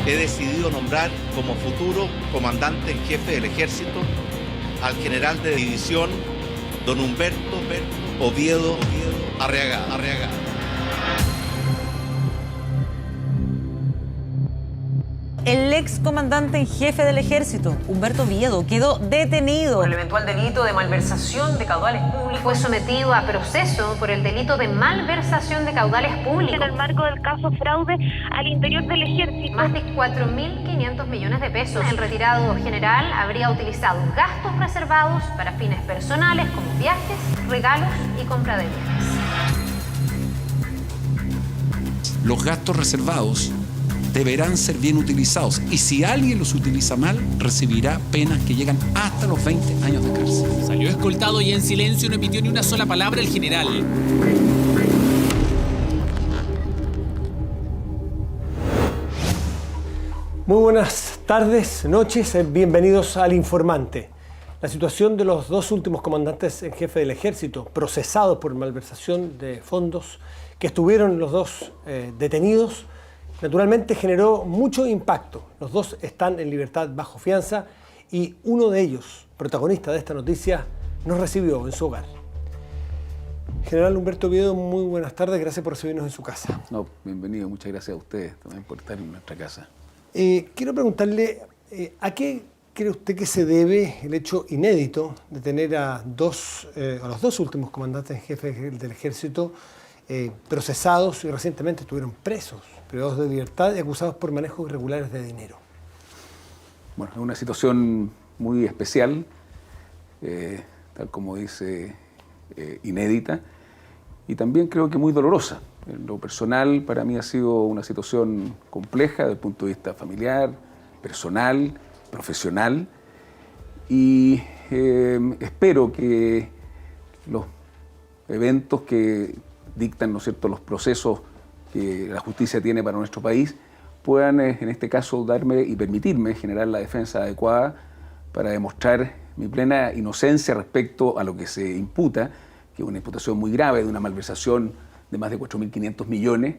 he decidido nombrar como futuro comandante en jefe del Ejército al general de división don Humberto Oviedo Arriagada. El ex comandante en jefe del Ejército, Humberto Oviedo, quedó detenido por el eventual delito de malversación de caudales públicos. Fue sometido a proceso por el delito de malversación de caudales públicos. En el marco del caso fraude al interior del Ejército. Más de 4.500 millones de pesos. El retirado general habría utilizado gastos reservados para fines personales como viajes, regalos y compra de bienes. Los gastos reservados deberán ser bien utilizados y si alguien los utiliza mal, recibirá penas que llegan hasta los 20 años de cárcel. Salió escoltado y en silencio no emitió ni una sola palabra el general. Muy buenas tardes, noches, bienvenidos al Informante. La situación de los dos últimos comandantes en jefe del Ejército, procesados por malversación de fondos, que estuvieron los dos detenidos, naturalmente generó mucho impacto. Los dos están en libertad bajo fianza y uno de ellos, protagonista de esta noticia, nos recibió en su hogar. General Humberto Oviedo, muy buenas tardes, gracias por recibirnos en su casa. No, bienvenido, muchas gracias a ustedes también por estar en nuestra casa. Quiero preguntarle, ¿a qué cree usted que se debe el hecho inédito de tener a los dos últimos comandantes en jefe del Ejército procesados y recientemente estuvieron presos, privados de libertad y acusados por manejos irregulares de dinero? Bueno, es una situación muy especial, tal como dice, inédita, y también creo que muy dolorosa. En lo personal, para mí ha sido una situación compleja desde el punto de vista familiar, personal, profesional, y espero que los eventos que dictan, ¿no es cierto?, los procesos que la justicia tiene para nuestro país, puedan en este caso darme y permitirme generar la defensa adecuada para demostrar mi plena inocencia respecto a lo que se imputa, que es una imputación muy grave de una malversación de más de 4.500 millones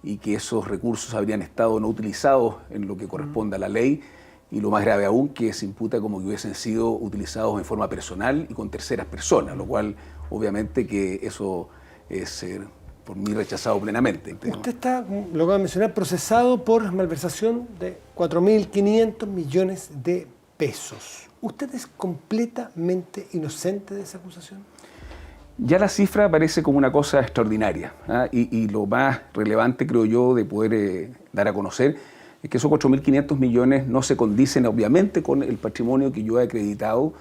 y que esos recursos habrían estado no utilizados en lo que corresponde a la ley, y lo más grave aún, que se imputa como que hubiesen sido utilizados en forma personal y con terceras personas, lo cual obviamente que eso es por mí rechazado plenamente. Usted está, lo acaba de mencionar, procesado por malversación de 4.500 millones de pesos. ¿Usted es completamente inocente de esa acusación? Ya la cifra parece como una cosa extraordinaria, ¿ah? Y lo más relevante, creo yo, de poder dar a conocer es que esos 4.500 millones no se condicen obviamente con el patrimonio que yo he acreditado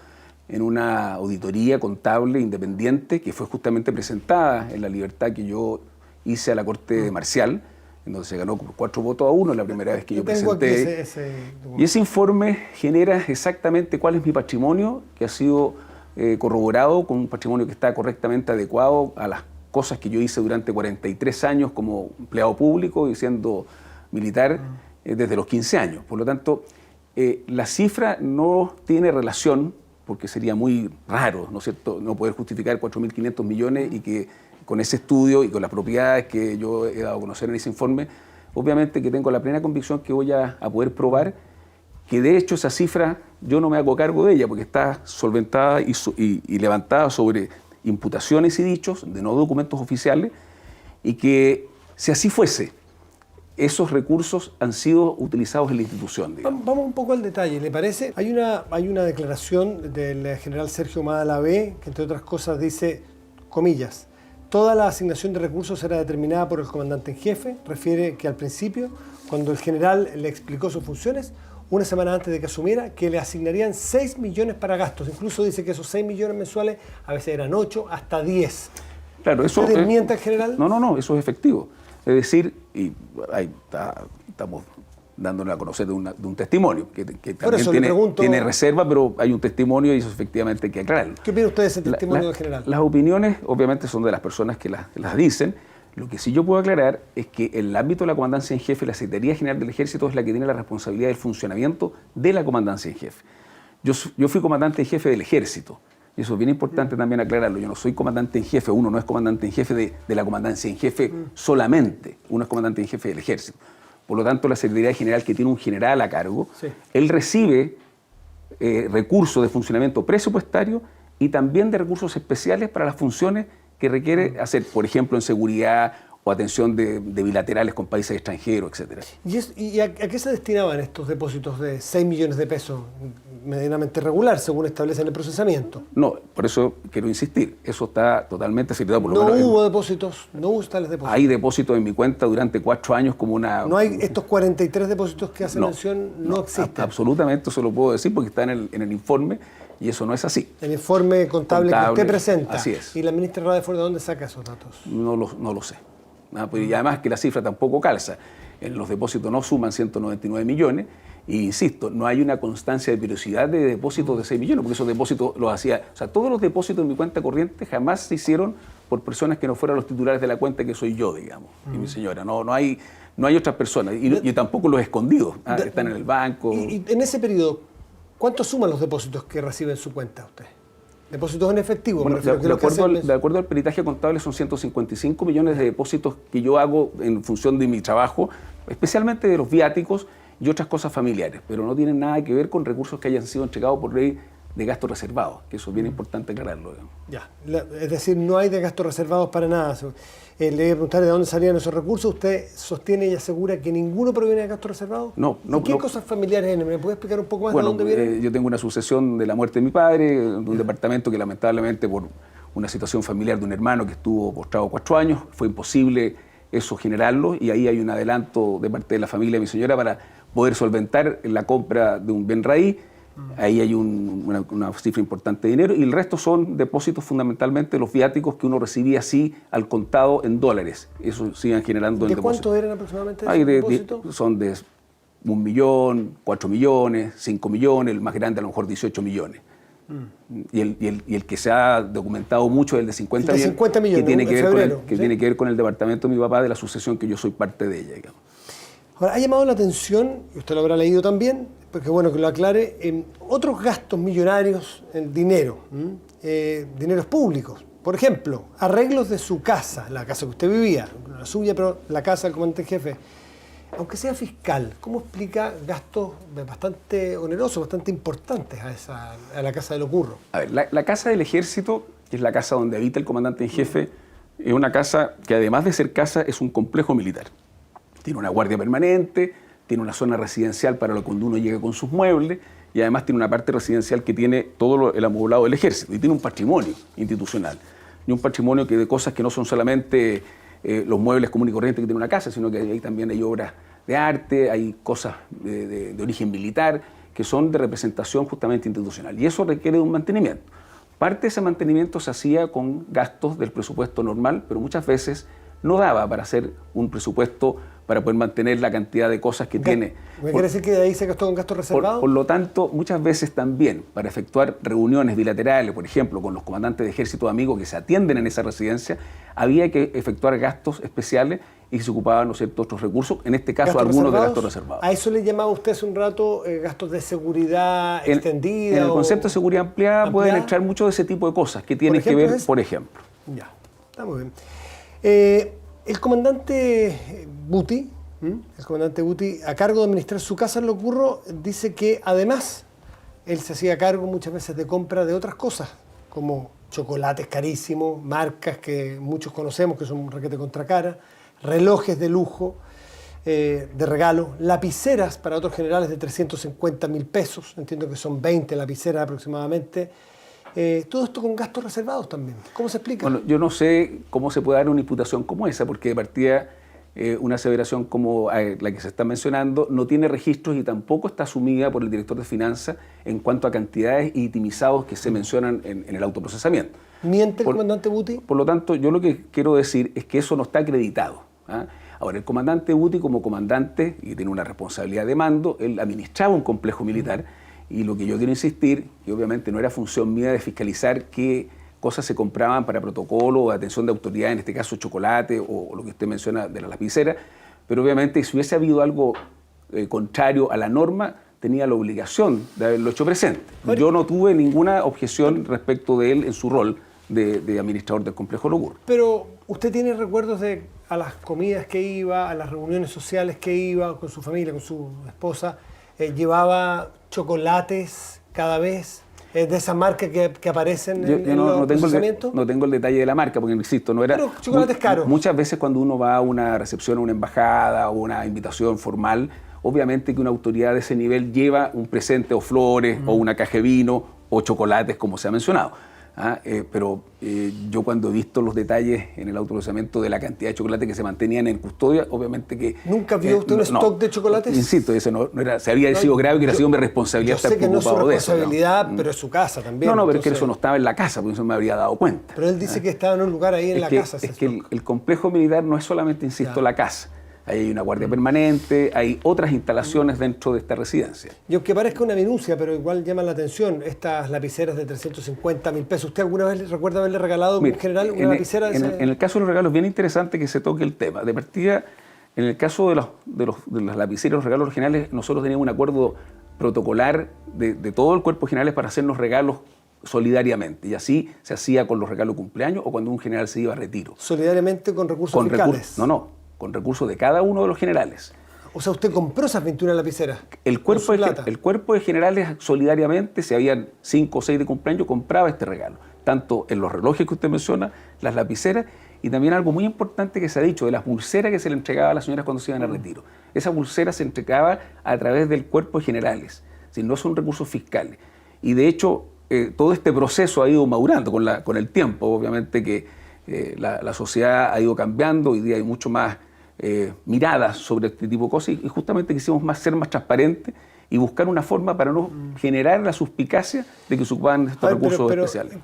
en una auditoría contable independiente que fue justamente presentada en la libertad que yo hice a la Corte Marcial, en donde se ganó por 4 votos a 1 la primera vez que yo presenté. Y ese informe genera exactamente cuál es mi patrimonio, que ha sido corroborado con un patrimonio que está correctamente adecuado a las cosas que yo hice durante 43 años como empleado público y siendo militar desde los 15 años. Por lo tanto, la cifra no tiene relación, porque sería muy raro, ¿no es cierto?, no poder justificar 4.500 millones y que con ese estudio y con las propiedades que yo he dado a conocer en ese informe, obviamente que tengo la plena convicción que voy a poder probar que de hecho esa cifra yo no me hago cargo de ella porque está solventada y levantada sobre imputaciones y dichos de no documentos oficiales, y que si así fuese, esos recursos han sido utilizados en la institución, digamos. Vamos un poco al detalle, ¿le parece? Hay una declaración del general Sergio Humada Lavé, que entre otras cosas dice, comillas, toda la asignación de recursos será determinada por el comandante en jefe. Refiere que al principio, cuando el general le explicó sus funciones, una semana antes de que asumiera, que le asignarían 6 millones para gastos. Incluso dice que esos 6 millones mensuales a veces eran 8, hasta 10. Claro, eso ¿Usted desmiente al general? No, eso es efectivo. Es decir, y ahí estamos dándonos a conocer de un testimonio, que también tiene reserva, pero hay un testimonio y eso efectivamente hay que aclararlo. ¿Qué opina usted de ese testimonio del general? Las opiniones obviamente son de las personas que las dicen. Lo que sí yo puedo aclarar es que en el ámbito de la comandancia en jefe, la Secretaría General del Ejército es la que tiene la responsabilidad del funcionamiento de la comandancia en jefe. Yo fui comandante en jefe del Ejército, y eso es bien importante también aclararlo. Yo no soy comandante en jefe, uno no es comandante en jefe de la comandancia en jefe solamente, uno es comandante en jefe del Ejército. por lo tanto la Secretaría General, que tiene un general a cargo, él recibe recursos de funcionamiento presupuestario y también de recursos especiales para las funciones que requiere hacer, por ejemplo, en seguridad o atención de bilaterales con países extranjeros, etc. ¿Y a qué se destinaban estos depósitos de 6 millones de pesos? Medianamente regular, según establecen el procesamiento. No, por eso quiero insistir, eso está totalmente secretado. Por lo no menos, hubo depósitos, no hubo tales depósitos. Hay depósitos en mi cuenta durante 4 años como una... No hay estos 43 depósitos que hacen mención, no existen. Absolutamente, eso lo puedo decir porque está en el informe y eso no es así. El informe contable que usted presenta. Así es. ¿Y la ministra Rutherford de dónde saca esos datos? No lo sé. Y además que la cifra tampoco calza. En los depósitos no suman 199 millones. Y insisto, no hay una constancia de periodicidad de depósitos de 6 millones, porque esos depósitos los hacía... O sea, todos los depósitos en mi cuenta corriente jamás se hicieron por personas que no fueran los titulares de la cuenta, que soy yo, digamos, y mi señora. No hay otras personas. Y tampoco los escondidos, que están en el banco. Y en ese periodo, ¿cuánto suman los depósitos que recibe en su cuenta usted? ¿Depósitos en efectivo? Bueno, de acuerdo al peritaje contable son 155 millones de depósitos que yo hago en función de mi trabajo, especialmente de los viáticos y otras cosas familiares, pero no tienen nada que ver con recursos que hayan sido entregados por ley de gastos reservados, que eso es bien importante aclararlo. Ya, es decir, no hay de gastos reservados para nada. Le voy a preguntar de dónde salían esos recursos. ¿Usted sostiene y asegura que ninguno proviene de gastos reservados? No. ¿Y qué cosas familiares? ¿Me puede explicar un poco más de dónde viene? Yo tengo una sucesión de la muerte de mi padre, de un departamento que lamentablemente por una situación familiar de un hermano que estuvo postrado 4 años, fue imposible eso generarlo, y ahí hay un adelanto de parte de la familia de mi señora para poder solventar la compra de un bien raíz. Ahí hay una cifra importante de dinero, y el resto son depósitos fundamentalmente los viáticos que uno recibía así al contado en dólares. Eso sigan generando en depósitos. ¿De cuánto eran aproximadamente esos depósitos? Son de 1 millón, 4 millones, 5 millones, el más grande a lo mejor 18 millones. Y el que se ha documentado mucho es el de 50 millones, que tiene que ver con el departamento de mi papá, de la sucesión que yo soy parte de ella, digamos. Ahora, ha llamado la atención, y usted lo habrá leído también, porque es bueno que lo aclare, en otros gastos millonarios en dinero, dineros públicos. Por ejemplo, arreglos de su casa, la casa que usted vivía, no la suya, pero la casa del comandante en jefe. Aunque sea fiscal, ¿cómo explica gastos bastante onerosos, bastante importantes a la casa de Locurro? A ver, la casa del ejército, que es la casa donde habita el comandante en jefe, es una casa que además de ser casa es un complejo militar. Tiene una guardia permanente, tiene una zona residencial para cuando uno llega con sus muebles, y además tiene una parte residencial que tiene todo el amoblado del ejército, y tiene un patrimonio institucional. Y un patrimonio de cosas que no son solamente los muebles comunes y corrientes que tiene una casa, sino que ahí también hay obras de arte, hay cosas de origen militar, que son de representación justamente institucional. Y eso requiere de un mantenimiento. Parte de ese mantenimiento se hacía con gastos del presupuesto normal, pero muchas veces no daba para hacer un presupuesto para poder mantener la cantidad de cosas que tiene. ¿Me quiere decir que de ahí se gastó con gastos reservados? Por lo tanto, muchas veces también, para efectuar reuniones bilaterales, por ejemplo, con los comandantes de ejército amigos que se atienden en esa residencia, había que efectuar gastos especiales y se ocupaban, ¿no es cierto?, otros recursos, en este caso algunos de gastos reservados. ¿A eso le llamaba usted hace un rato gastos de seguridad extendida? En el concepto de seguridad ampliada pueden entrar mucho de ese tipo de cosas que tienen que ver, por ejemplo. Ya, está muy bien. El comandante Buti, a cargo de administrar su casa en Locurro, dice que además él se hacía cargo muchas veces de compra de otras cosas, como chocolates carísimos, marcas que muchos conocemos, que son un raquete contra cara, relojes de lujo, de regalo, lapiceras para otros generales de 350.000 pesos, entiendo que son 20 lapiceras aproximadamente. Todo esto con gastos reservados también. ¿Cómo se explica? Bueno, yo no sé cómo se puede dar una imputación como esa, porque de partida una aseveración como la que se está mencionando no tiene registros y tampoco está asumida por el director de finanzas en cuanto a cantidades y itemizados que se mencionan en el autoprocesamiento. ¿Miente el comandante Buti? Por lo tanto, yo lo que quiero decir es que eso no está acreditado. Ahora, el comandante Buti, como comandante, y tiene una responsabilidad de mando, él administraba un complejo militar, y lo que yo quiero insistir, que obviamente no era función mía de fiscalizar qué cosas se compraban para protocolo o atención de autoridad, en este caso chocolate o lo que usted menciona de la lapicera, pero obviamente si hubiese habido algo contrario a la norma, tenía la obligación de haberlo hecho presente. Yo no tuve ninguna objeción respecto de él en su rol de administrador del complejo Locur. Pero usted tiene recuerdos de a las comidas que iba, a las reuniones sociales que iba con su familia, con su esposa, llevaba chocolates cada vez de esa marca que aparecen en los procesamientos. No tengo el detalle de la marca, porque insisto, no era... Pero chocolates caros. Muchas veces cuando uno va a una recepción, a una embajada o una invitación formal, obviamente que una autoridad de ese nivel lleva un presente o flores o una caja de vino o chocolates, como se ha mencionado. Pero yo cuando he visto los detalles en el autoprocesamiento de la cantidad de chocolates que se mantenían en custodia, obviamente que... ¿Nunca vio usted un stock de chocolates? Insisto, ese no era, se había sido grave que hubiera sido mi responsabilidad estar preocupado de eso. Yo sé que no es su responsabilidad, pero es su casa también. No, pero es que eso no estaba en la casa, porque eso me habría dado cuenta. Pero él dice que estaba en un lugar ahí en la casa. Es que el complejo militar no es solamente, insisto, la casa. Ahí hay una guardia permanente, hay otras instalaciones dentro de esta residencia. Y aunque parezca una minucia, pero igual llama la atención, estas lapiceras de 350.000 pesos. ¿Usted alguna vez recuerda haberle regalado en general una lapicera? En el caso de los regalos, es bien interesante que se toque el tema. De partida, en el caso de las lapiceras, los regalos regionales, nosotros teníamos un acuerdo protocolar de todo el cuerpo general para hacernos regalos solidariamente. Y así se hacía con los regalos de cumpleaños o cuando un general se iba a retiro. ¿Solidariamente con recursos fiscales? Con recursos de cada uno de los generales. O sea, usted compró esas 21 lapiceras. El cuerpo de generales solidariamente, si habían 5 o 6 de cumpleaños, compraba este regalo. Tanto en los relojes que usted menciona, las lapiceras, y también algo muy importante que se ha dicho, de las pulseras que se le entregaba a las señoras cuando se iban a retiro. Esa pulsera se entregaba a través del cuerpo de generales, si no son recursos fiscales. Y de hecho, todo este proceso ha ido madurando con el tiempo, obviamente que la sociedad ha ido cambiando, hoy día hay mucho más miradas sobre este tipo de cosas y justamente quisimos ser más transparentes y buscar una forma para no generar la suspicacia de que se ocupaban estos recursos especiales.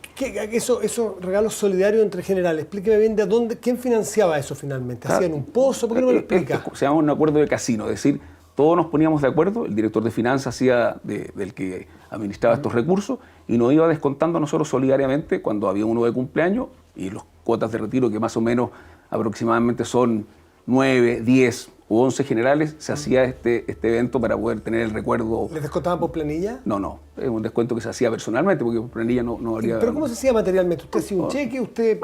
Esos regalos solidarios entre generales, explíqueme bien quién financiaba eso finalmente. ¿Hacían un pozo? ¿Por qué no me lo explica? Se llama un acuerdo de casino, es decir, todos nos poníamos de acuerdo, el director de finanzas hacía del que administraba estos recursos y nos iba descontando a nosotros solidariamente cuando había uno de cumpleaños y las cuotas de retiro que más o menos aproximadamente son 9, 10 u 11 generales, se hacía este evento para poder tener el recuerdo. ¿Les descontaban por planilla? No, es un descuento que se hacía personalmente porque por planilla no habría... ¿Pero cómo se hacía materialmente? ¿Usted hacía un cheque? ¿Usted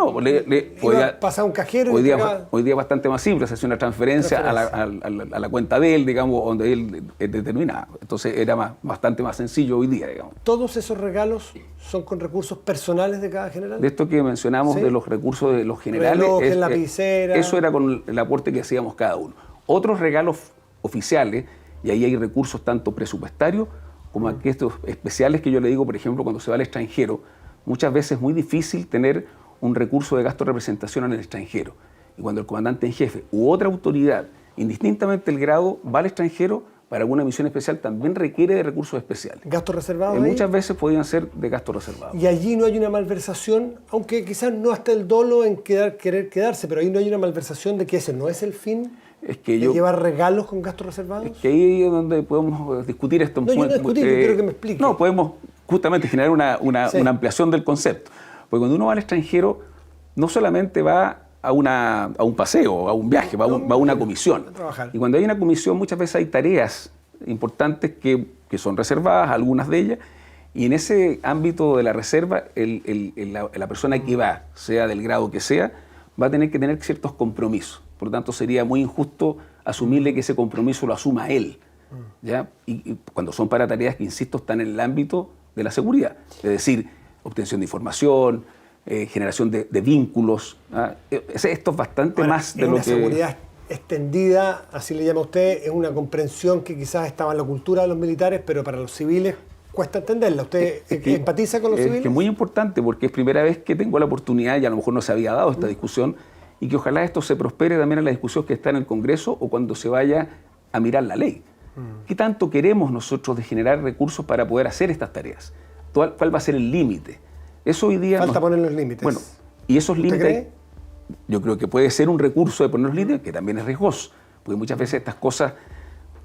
pasaba un cajero? Hoy día bastante más simple, se hacía una transferencia a la cuenta de él, digamos, donde él determinaba. Entonces era bastante más sencillo hoy día, digamos. ¿Todos esos regalos son con recursos personales de cada general? De esto que mencionamos, ¿sí? De los recursos de los generales, relojes, lapicera. Eso era con el aporte que hacíamos cada uno. Otros regalos oficiales, y ahí hay recursos tanto presupuestarios como aquellos especiales que yo le digo, por ejemplo, cuando se va al extranjero, muchas veces es muy difícil tener un recurso de gasto de representación en el extranjero. Y cuando el comandante en jefe u otra autoridad, indistintamente el grado, va al extranjero para alguna misión especial, también requiere de recursos especiales. ¿Gastos reservados? Muchas veces podían ser de gastos reservados. Y allí no hay una malversación, aunque quizás no hasta el dolo en querer quedarse, pero ahí no hay una malversación de que ese no es el fin. Es que ¿De llevar regalos con gastos reservados? Es que ahí es donde podemos discutir esto. No, yo no discutir, yo quiero que me explique. No, podemos justamente generar una ampliación del concepto. Porque cuando uno va al extranjero, no solamente va a un paseo, a un viaje, va a una comisión. A trabajar. Y cuando hay una comisión, muchas veces hay tareas importantes que son reservadas, algunas de ellas, y en ese ámbito de la reserva, la persona que va, sea del grado que sea, va a tener que tener ciertos compromisos. Por lo tanto, sería muy injusto asumirle que ese compromiso lo asuma él, ¿ya? Y cuando son para tareas que, insisto, están en el ámbito de la seguridad. Es decir, obtención de información, generación de vínculos. Esto es bastante más de lo que... Una seguridad extendida, así le llama usted, es una comprensión que quizás estaba en la cultura de los militares, pero para los civiles cuesta entenderla. ¿Usted empatiza con los civiles? Es que es muy importante porque es primera vez que tengo la oportunidad, y a lo mejor no se había dado esta discusión, y que ojalá esto se prospere también en la discusión que está en el Congreso o cuando se vaya a mirar la ley. ¿Qué tanto queremos nosotros de generar recursos para poder hacer estas tareas? ¿Cuál va a ser el límite? Eso hoy día... Falta poner los límites. Bueno, y esos límites... ¿Cree? Yo creo que puede ser un recurso de poner los límites, que también es riesgoso, porque muchas veces estas cosas...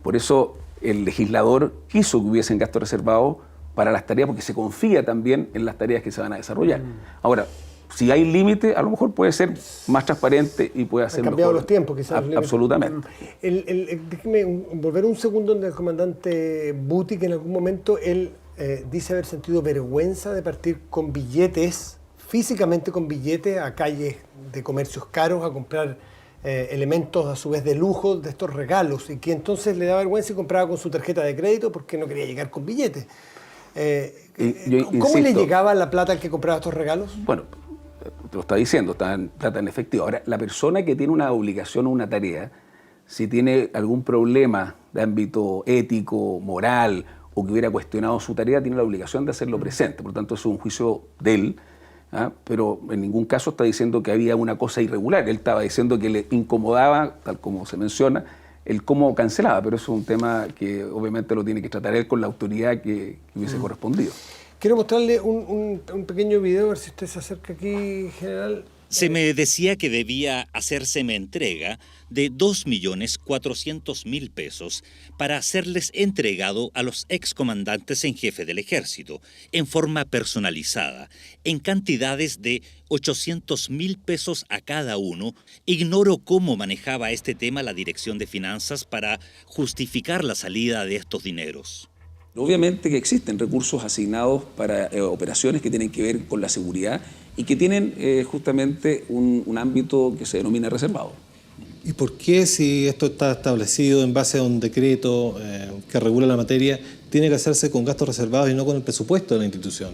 Por eso el legislador quiso que hubiesen gastos reservados para las tareas, porque se confía también en las tareas que se van a desarrollar. Ahora, si hay límite, a lo mejor puede ser más transparente y puede hacer mejor. Han cambiado los tiempos, quizás. Absolutamente. Déjeme volver un segundo donde el comandante Buti, que en algún momento él dice haber sentido vergüenza de partir con billetes físicamente con billetes a calles de comercios caros a comprar elementos a su vez de lujo de estos regalos, y que entonces le daba vergüenza y compraba con su tarjeta de crédito porque no quería llegar con billetes. ¿Cómo le llegaba la plata al que compraba estos regalos? Bueno, te lo está diciendo, está en plata en efectivo. Ahora, la persona que tiene una obligación o una tarea, si tiene algún problema de ámbito ético, moral, o que hubiera cuestionado su tarea, tiene la obligación de hacerlo presente. Por tanto, es un juicio de él, pero en ningún caso está diciendo que había una cosa irregular. Él estaba diciendo que le incomodaba, tal como se menciona, el cómo cancelaba, pero eso es un tema que obviamente lo tiene que tratar él con la autoridad que hubiese correspondido. Quiero mostrarle un pequeño video, a ver si usted se acerca aquí, general. Se me decía que debía hacérseme entrega de 2.400.000 pesos para hacerles entregado a los excomandantes en jefe del ejército, en forma personalizada, en cantidades de 800.000 pesos a cada uno. Ignoro cómo manejaba este tema la Dirección de Finanzas para justificar la salida de estos dineros. Obviamente que existen recursos asignados para operaciones que tienen que ver con la seguridad y que tienen justamente un ámbito que se denomina reservado. ¿Y por qué, si esto está establecido en base a un decreto que regula la materia, tiene que hacerse con gastos reservados y no con el presupuesto de la institución?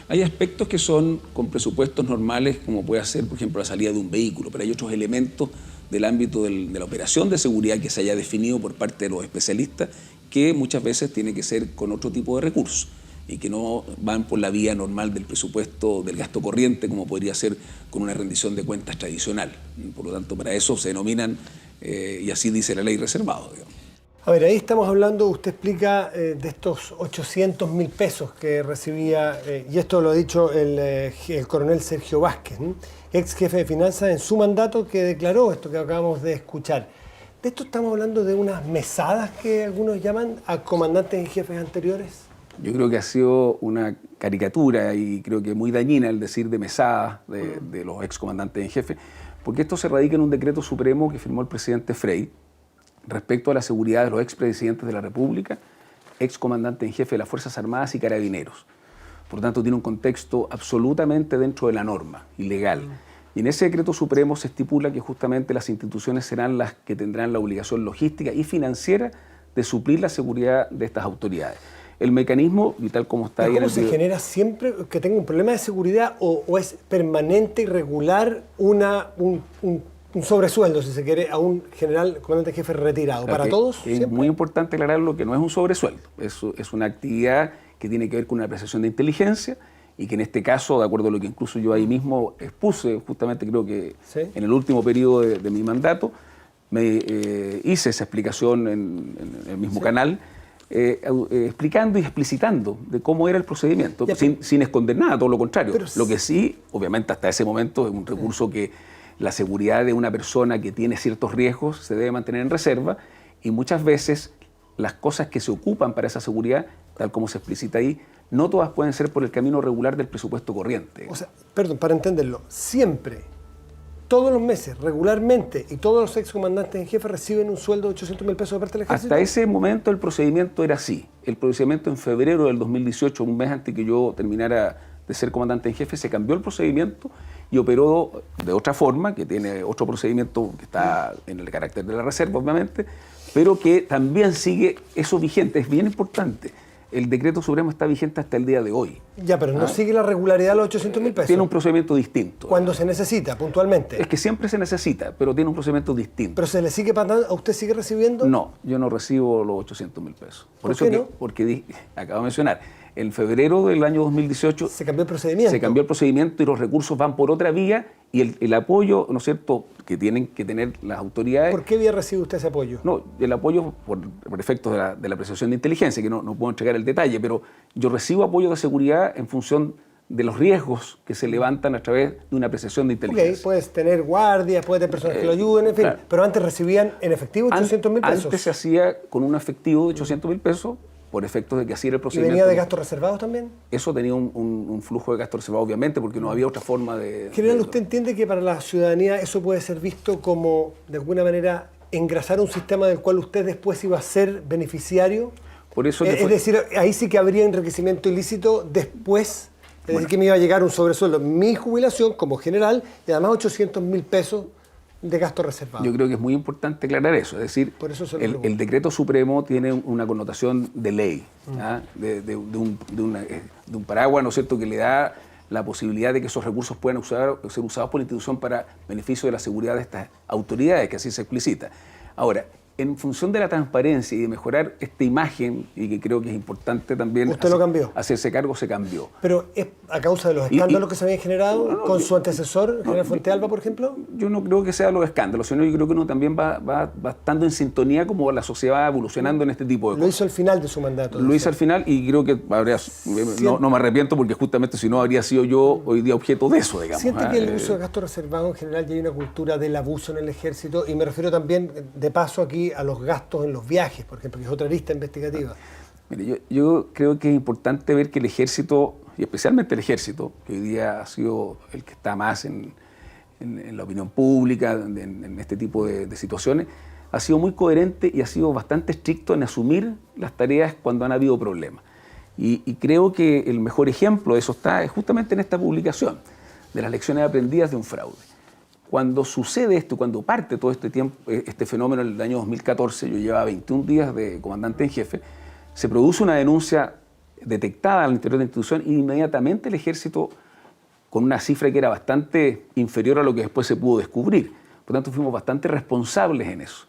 Hay aspectos que son con presupuestos normales, como puede ser, por ejemplo, la salida de un vehículo, pero hay otros elementos del ámbito de la operación de seguridad que se haya definido por parte de los especialistas que muchas veces tiene que ser con otro tipo de recursos y que no van por la vía normal del presupuesto del gasto corriente, como podría ser con una rendición de cuentas tradicional. Por lo tanto, para eso se denominan, y así dice la ley, reservados, digamos. A ver, ahí estamos hablando, usted explica de estos 800.000 pesos que recibía, y esto lo ha dicho el coronel Sergio Vázquez, ex jefe de finanzas, en su mandato, que declaró esto que acabamos de escuchar. ¿De esto estamos hablando de unas mesadas que algunos llaman a comandantes y jefes anteriores? Yo creo que ha sido una caricatura y creo que muy dañina el decir de mesadas de los excomandantes en jefe, porque esto se radica en un decreto supremo que firmó el presidente Frey respecto a la seguridad de los expresidentes de la República, excomandantes en jefe de las Fuerzas Armadas y Carabineros. Por lo tanto, tiene un contexto absolutamente dentro de la norma y legal. Y en ese decreto supremo se estipula que justamente las instituciones serán las que tendrán la obligación logística y financiera de suplir la seguridad de estas autoridades. El mecanismo, y tal como está ahí en el video... ¿Cómo se genera siempre que tenga un problema de seguridad o es permanente y regular un sobresueldo, si se quiere, a un general comandante jefe retirado? Claro, ¿Para todos? Es siempre muy importante aclararlo que no es un sobresueldo, es una actividad que tiene que ver con una apreciación de inteligencia y que en este caso, de acuerdo a lo que incluso yo ahí mismo expuse, justamente creo que ¿sí? En el último periodo de mi mandato, me hice esa explicación en el mismo ¿sí? canal, explicando y explicitando de cómo era el procedimiento, sin esconder nada, todo lo contrario. Lo que sí, obviamente hasta ese momento, es un recurso que la seguridad de una persona que tiene ciertos riesgos se debe mantener en reserva y muchas veces las cosas que se ocupan para esa seguridad, tal como se explicita ahí, no todas pueden ser por el camino regular del presupuesto corriente. O sea, perdón, para entenderlo, siempre, todos los meses, regularmente, y todos los excomandantes en jefe reciben un sueldo de 800.000 pesos de parte del ejército. Hasta ese momento el procedimiento era así. El procedimiento en febrero del 2018, un mes antes que yo terminara de ser comandante en jefe, se cambió el procedimiento y operó de otra forma, que tiene otro procedimiento que está en el carácter de la reserva, obviamente, pero que también sigue eso vigente. Es bien importante. El decreto supremo está vigente hasta el día de hoy. Ya, pero no sigue la regularidad de los 800.000 pesos. Tiene un procedimiento distinto. Cuando se necesita, puntualmente. Es que siempre se necesita, pero tiene un procedimiento distinto. ¿Pero se le sigue pagando? ¿A usted sigue recibiendo? No, yo no recibo los 800.000 pesos. ¿Por qué no? Porque acabo de mencionar, en febrero del año 2018... ¿Se cambió el procedimiento? Se cambió el procedimiento y los recursos van por otra vía y el apoyo, ¿no es cierto?, que tienen que tener las autoridades... ¿Por qué vía recibe usted ese apoyo? No, el apoyo por efectos de la apreciación de inteligencia, que no puedo entregar el detalle, pero yo recibo apoyo de seguridad en función de los riesgos que se levantan a través de una apreciación de inteligencia. Ok, puedes tener guardias, puedes tener personas que lo ayuden, en fin, claro. Pero antes recibían en efectivo 800.000 pesos. Antes se hacía con un efectivo de 800.000 pesos por efectos de que así era el procedimiento. ¿Y venía de gastos reservados también? Eso tenía un flujo de gastos reservados, obviamente, porque no había otra forma de... General, ¿usted entiende que para la ciudadanía eso puede ser visto como, de alguna manera, engrasar un sistema del cual usted después iba a ser beneficiario? Por eso es decir, ahí sí que habría enriquecimiento ilícito después Es decir, que me iba a llegar un sobresueldo, mi jubilación como general, y además 800.000 pesos de gasto reservado. Yo creo que es muy importante aclarar eso. Es decir, Por eso el decreto supremo tiene una connotación de ley, de un paraguas, ¿no es cierto?, que le da la posibilidad de que esos recursos puedan ser usados por la institución para beneficio de la seguridad de estas autoridades, que así se explicita. Ahora, en función de la transparencia y de mejorar esta imagen, y que creo que es importante también ¿Usted lo cambió? hacerse cargo, se cambió. ¿Pero es a causa de los escándalos que se habían generado con su antecesor, general Fuentealba, por ejemplo? Yo no creo que sea los escándalos, sino yo creo que uno también va estando en sintonía como la sociedad va evolucionando en este tipo de cosas. Lo hizo al final de su mandato. Lo hice al final y creo que no me arrepiento porque justamente si no habría sido yo hoy día objeto de eso, digamos. ¿Siente que el uso de gasto reservado en general ya hay una cultura del abuso en el ejército? Y me refiero también, de paso aquí, a los gastos en los viajes, por ejemplo, que es otra lista investigativa. Mire, yo creo que es importante ver que el ejército, y especialmente el ejército, que hoy día ha sido el que está más en la opinión pública, en este tipo de situaciones, ha sido muy coherente y ha sido bastante estricto en asumir las tareas cuando han habido problemas. Y creo que el mejor ejemplo de eso está justamente en esta publicación, de las lecciones aprendidas de un fraude. Cuando sucede esto, cuando parte todo este fenómeno en el año 2014, yo llevaba 21 días de comandante en jefe, se produce una denuncia detectada al interior de la institución y inmediatamente el ejército, con una cifra que era bastante inferior a lo que después se pudo descubrir. Por tanto, fuimos bastante responsables en eso.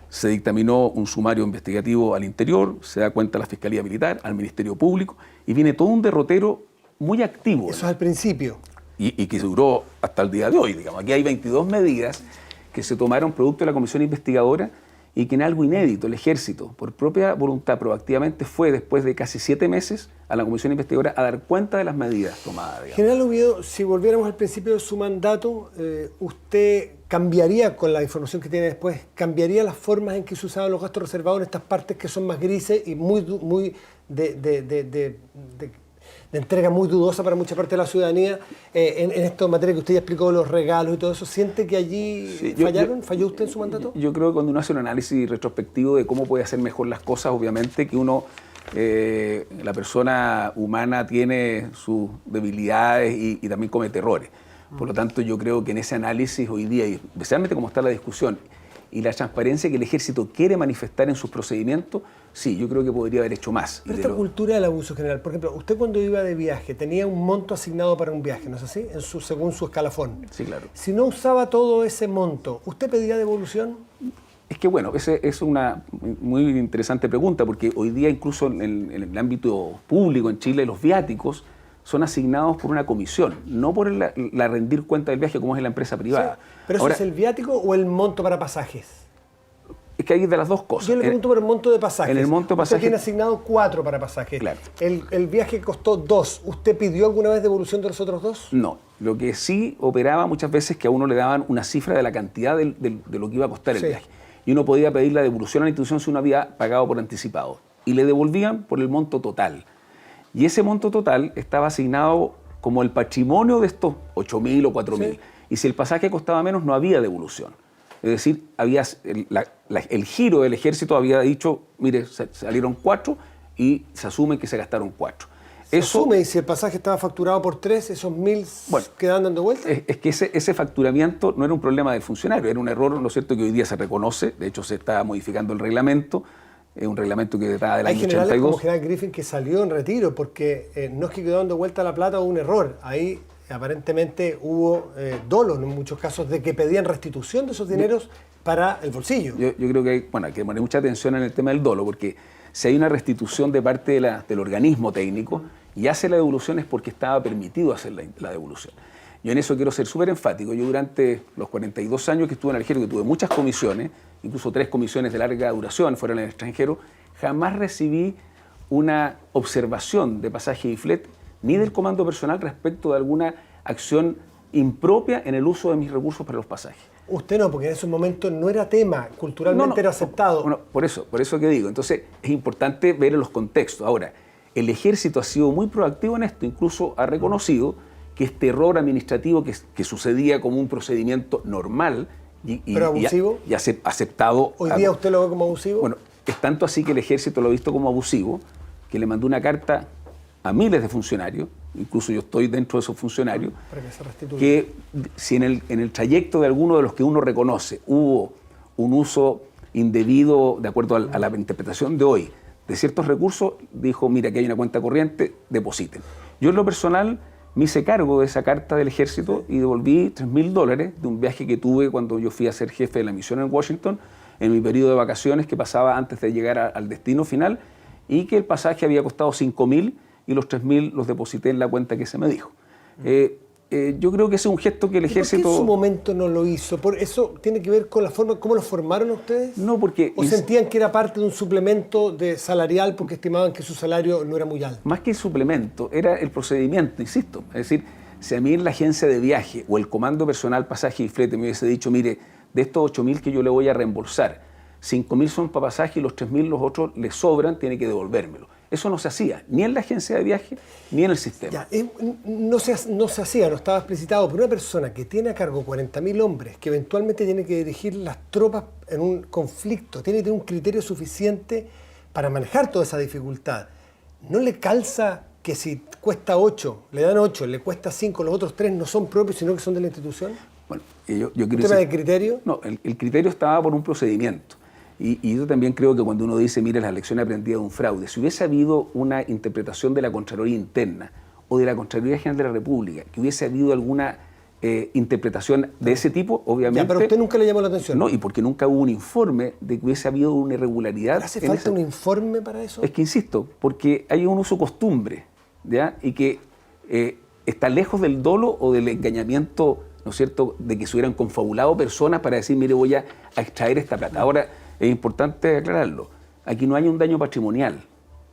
Se dictaminó un sumario investigativo al interior, se da cuenta la Fiscalía Militar, al Ministerio Público, y viene todo un derrotero muy activo. Eso es al principio. Y que duró hasta el día de hoy, digamos. Aquí hay 22 medidas que se tomaron producto de la comisión investigadora y que en algo inédito el ejército, por propia voluntad, proactivamente fue, después de casi 7 meses, a la comisión investigadora a dar cuenta de las medidas tomadas, digamos. General Oviedo, si volviéramos al principio de su mandato, ¿usted cambiaría, con la información que tiene después, cambiaría las formas en que se usaban los gastos reservados en estas partes que son más grises y muy de entrega muy dudosa para mucha parte de la ciudadanía, en esta materia que usted ya explicó, los regalos y todo eso? ¿Siente que allí fallaron? ¿Falló usted en su mandato? Yo creo que cuando uno hace un análisis retrospectivo de cómo puede hacer mejor las cosas, obviamente que uno, la persona humana tiene sus debilidades y también comete errores. Por lo tanto, yo creo que en ese análisis hoy día, y especialmente como está la discusión, y la transparencia que el ejército quiere manifestar en sus procedimientos, sí, yo creo que podría haber hecho más. Pero esta cultura del abuso general, por ejemplo, usted cuando iba de viaje tenía un monto asignado para un viaje, ¿no es así? Según su escalafón. Sí, claro. Si no usaba todo ese monto, ¿usted pedía devolución? Es que bueno, esa es una muy interesante pregunta, porque hoy día incluso en el ámbito público en Chile los viáticos son asignados por una comisión, no por la rendir cuenta del viaje como es en la empresa privada. Sí, ¿pero eso es el viático o el monto para pasajes? Es que hay de las dos cosas. Yo le pregunto por el monto de pasajes. En el monto de pasajes. Usted tiene asignado 4 para pasajes. Claro. El viaje costó 2. ¿Usted pidió alguna vez devolución de los otros 2? No. Lo que sí operaba muchas veces que a uno le daban una cifra de la cantidad de lo que iba a costar el viaje. Y uno podía pedir la devolución a la institución si uno había pagado por anticipado. Y le devolvían por el monto total. Y ese monto total estaba asignado como el patrimonio de estos 8.000 o 4.000. Sí. Y si el pasaje costaba menos, no había devolución. Es decir, había el giro del ejército había dicho, mire, salieron 4 y se asume que se gastaron 4. ¿Se asume? Y si el pasaje estaba facturado por 3, esos 1.000 quedan dando vueltas? Es que ese facturamiento no era un problema del funcionario, era un error, ¿no es cierto?, que hoy día se reconoce. De hecho, se está modificando el reglamento. Es un reglamento que data del año 82. Hay generales como General Griffin que salió en retiro porque no es que quedó dando vuelta la plata o un error. Ahí aparentemente hubo dolo en muchos casos de que pedían restitución de esos dineros para el bolsillo. Yo creo que hay que poner mucha atención en el tema del dolo, porque si hay una restitución de parte del organismo técnico y hace la devolución es porque estaba permitido hacer la devolución. Yo en eso quiero ser súper enfático. Yo durante los 42 años que estuve en el ejército, que tuve muchas comisiones, incluso 3 comisiones de larga duración fuera en el extranjero, jamás recibí una observación de pasaje y flete ni del comando personal respecto de alguna acción impropia en el uso de mis recursos para los pasajes. Usted no, porque en esos momentos no era tema, culturalmente era aceptado. Bueno, por eso que digo. Entonces es importante ver los contextos. Ahora, el ejército ha sido muy proactivo en esto, incluso ha reconocido que este error administrativo que sucedía como un procedimiento normal ¿Pero abusivo? y aceptado. ¿Hoy día usted lo ve como abusivo? Bueno, es tanto así que el ejército lo ha visto como abusivo, que le mandó una carta a miles de funcionarios incluso yo estoy dentro de esos funcionarios, para que se restituya. que si en el trayecto de alguno de los que uno reconoce hubo un uso indebido, de acuerdo a la interpretación de hoy, de ciertos recursos, dijo, mira, aquí hay una cuenta corriente, depositen. Yo en lo personal me hice cargo de esa carta del ejército y devolví $3.000 de un viaje que tuve cuando yo fui a ser jefe de la misión en Washington, en mi periodo de vacaciones que pasaba antes de llegar al destino final, y que el pasaje había costado $5.000 y los $3.000 los deposité en la cuenta que se me dijo. Yo creo que ese es un gesto que el ejército... ¿Por qué en su momento no lo hizo? ¿Por eso tiene que ver con la forma, cómo lo formaron ustedes? No, porque... ¿O sentían que era parte de un suplemento de salarial porque estimaban que su salario no era muy alto? Más que el suplemento, era el procedimiento, insisto. Es decir, si a mí en la agencia de viaje o el comando personal pasaje y flete me hubiese dicho, mire, de estos $8.000 que yo le voy a reembolsar, $5.000 son para pasaje y los $3.000 los otros le sobran, tiene que devolvérmelo. Eso no se hacía, ni en la agencia de viaje, ni en el sistema. Ya, no se hacía, no estaba explicitado, pero una persona que tiene a cargo 40.000 hombres, que eventualmente tiene que dirigir las tropas en un conflicto, tiene que tener un criterio suficiente para manejar toda esa dificultad. ¿No le calza que si cuesta 8, le dan 8, le cuesta 5, los otros 3 no son propios, sino que son de la institución? Bueno, yo quiero ¿Un tema de criterio? No, el criterio estaba por un procedimiento. Y yo también creo que cuando uno dice, mire, la lección aprendida de un fraude, si hubiese habido una interpretación de la Contraloría Interna o de la Contraloría General de la República, que hubiese habido alguna interpretación de ese tipo, obviamente... Ya, pero usted nunca le llamó la atención. No, y porque nunca hubo un informe de que hubiese habido una irregularidad. ¿Hace falta un informe para eso? Es que insisto, porque hay un uso costumbre, ¿ya? Y que está lejos del dolo o del engañamiento, ¿no es cierto?, de que se hubieran confabulado personas para decir, mire, voy a extraer esta plata. Ahora, es importante aclararlo, aquí no hay un daño patrimonial,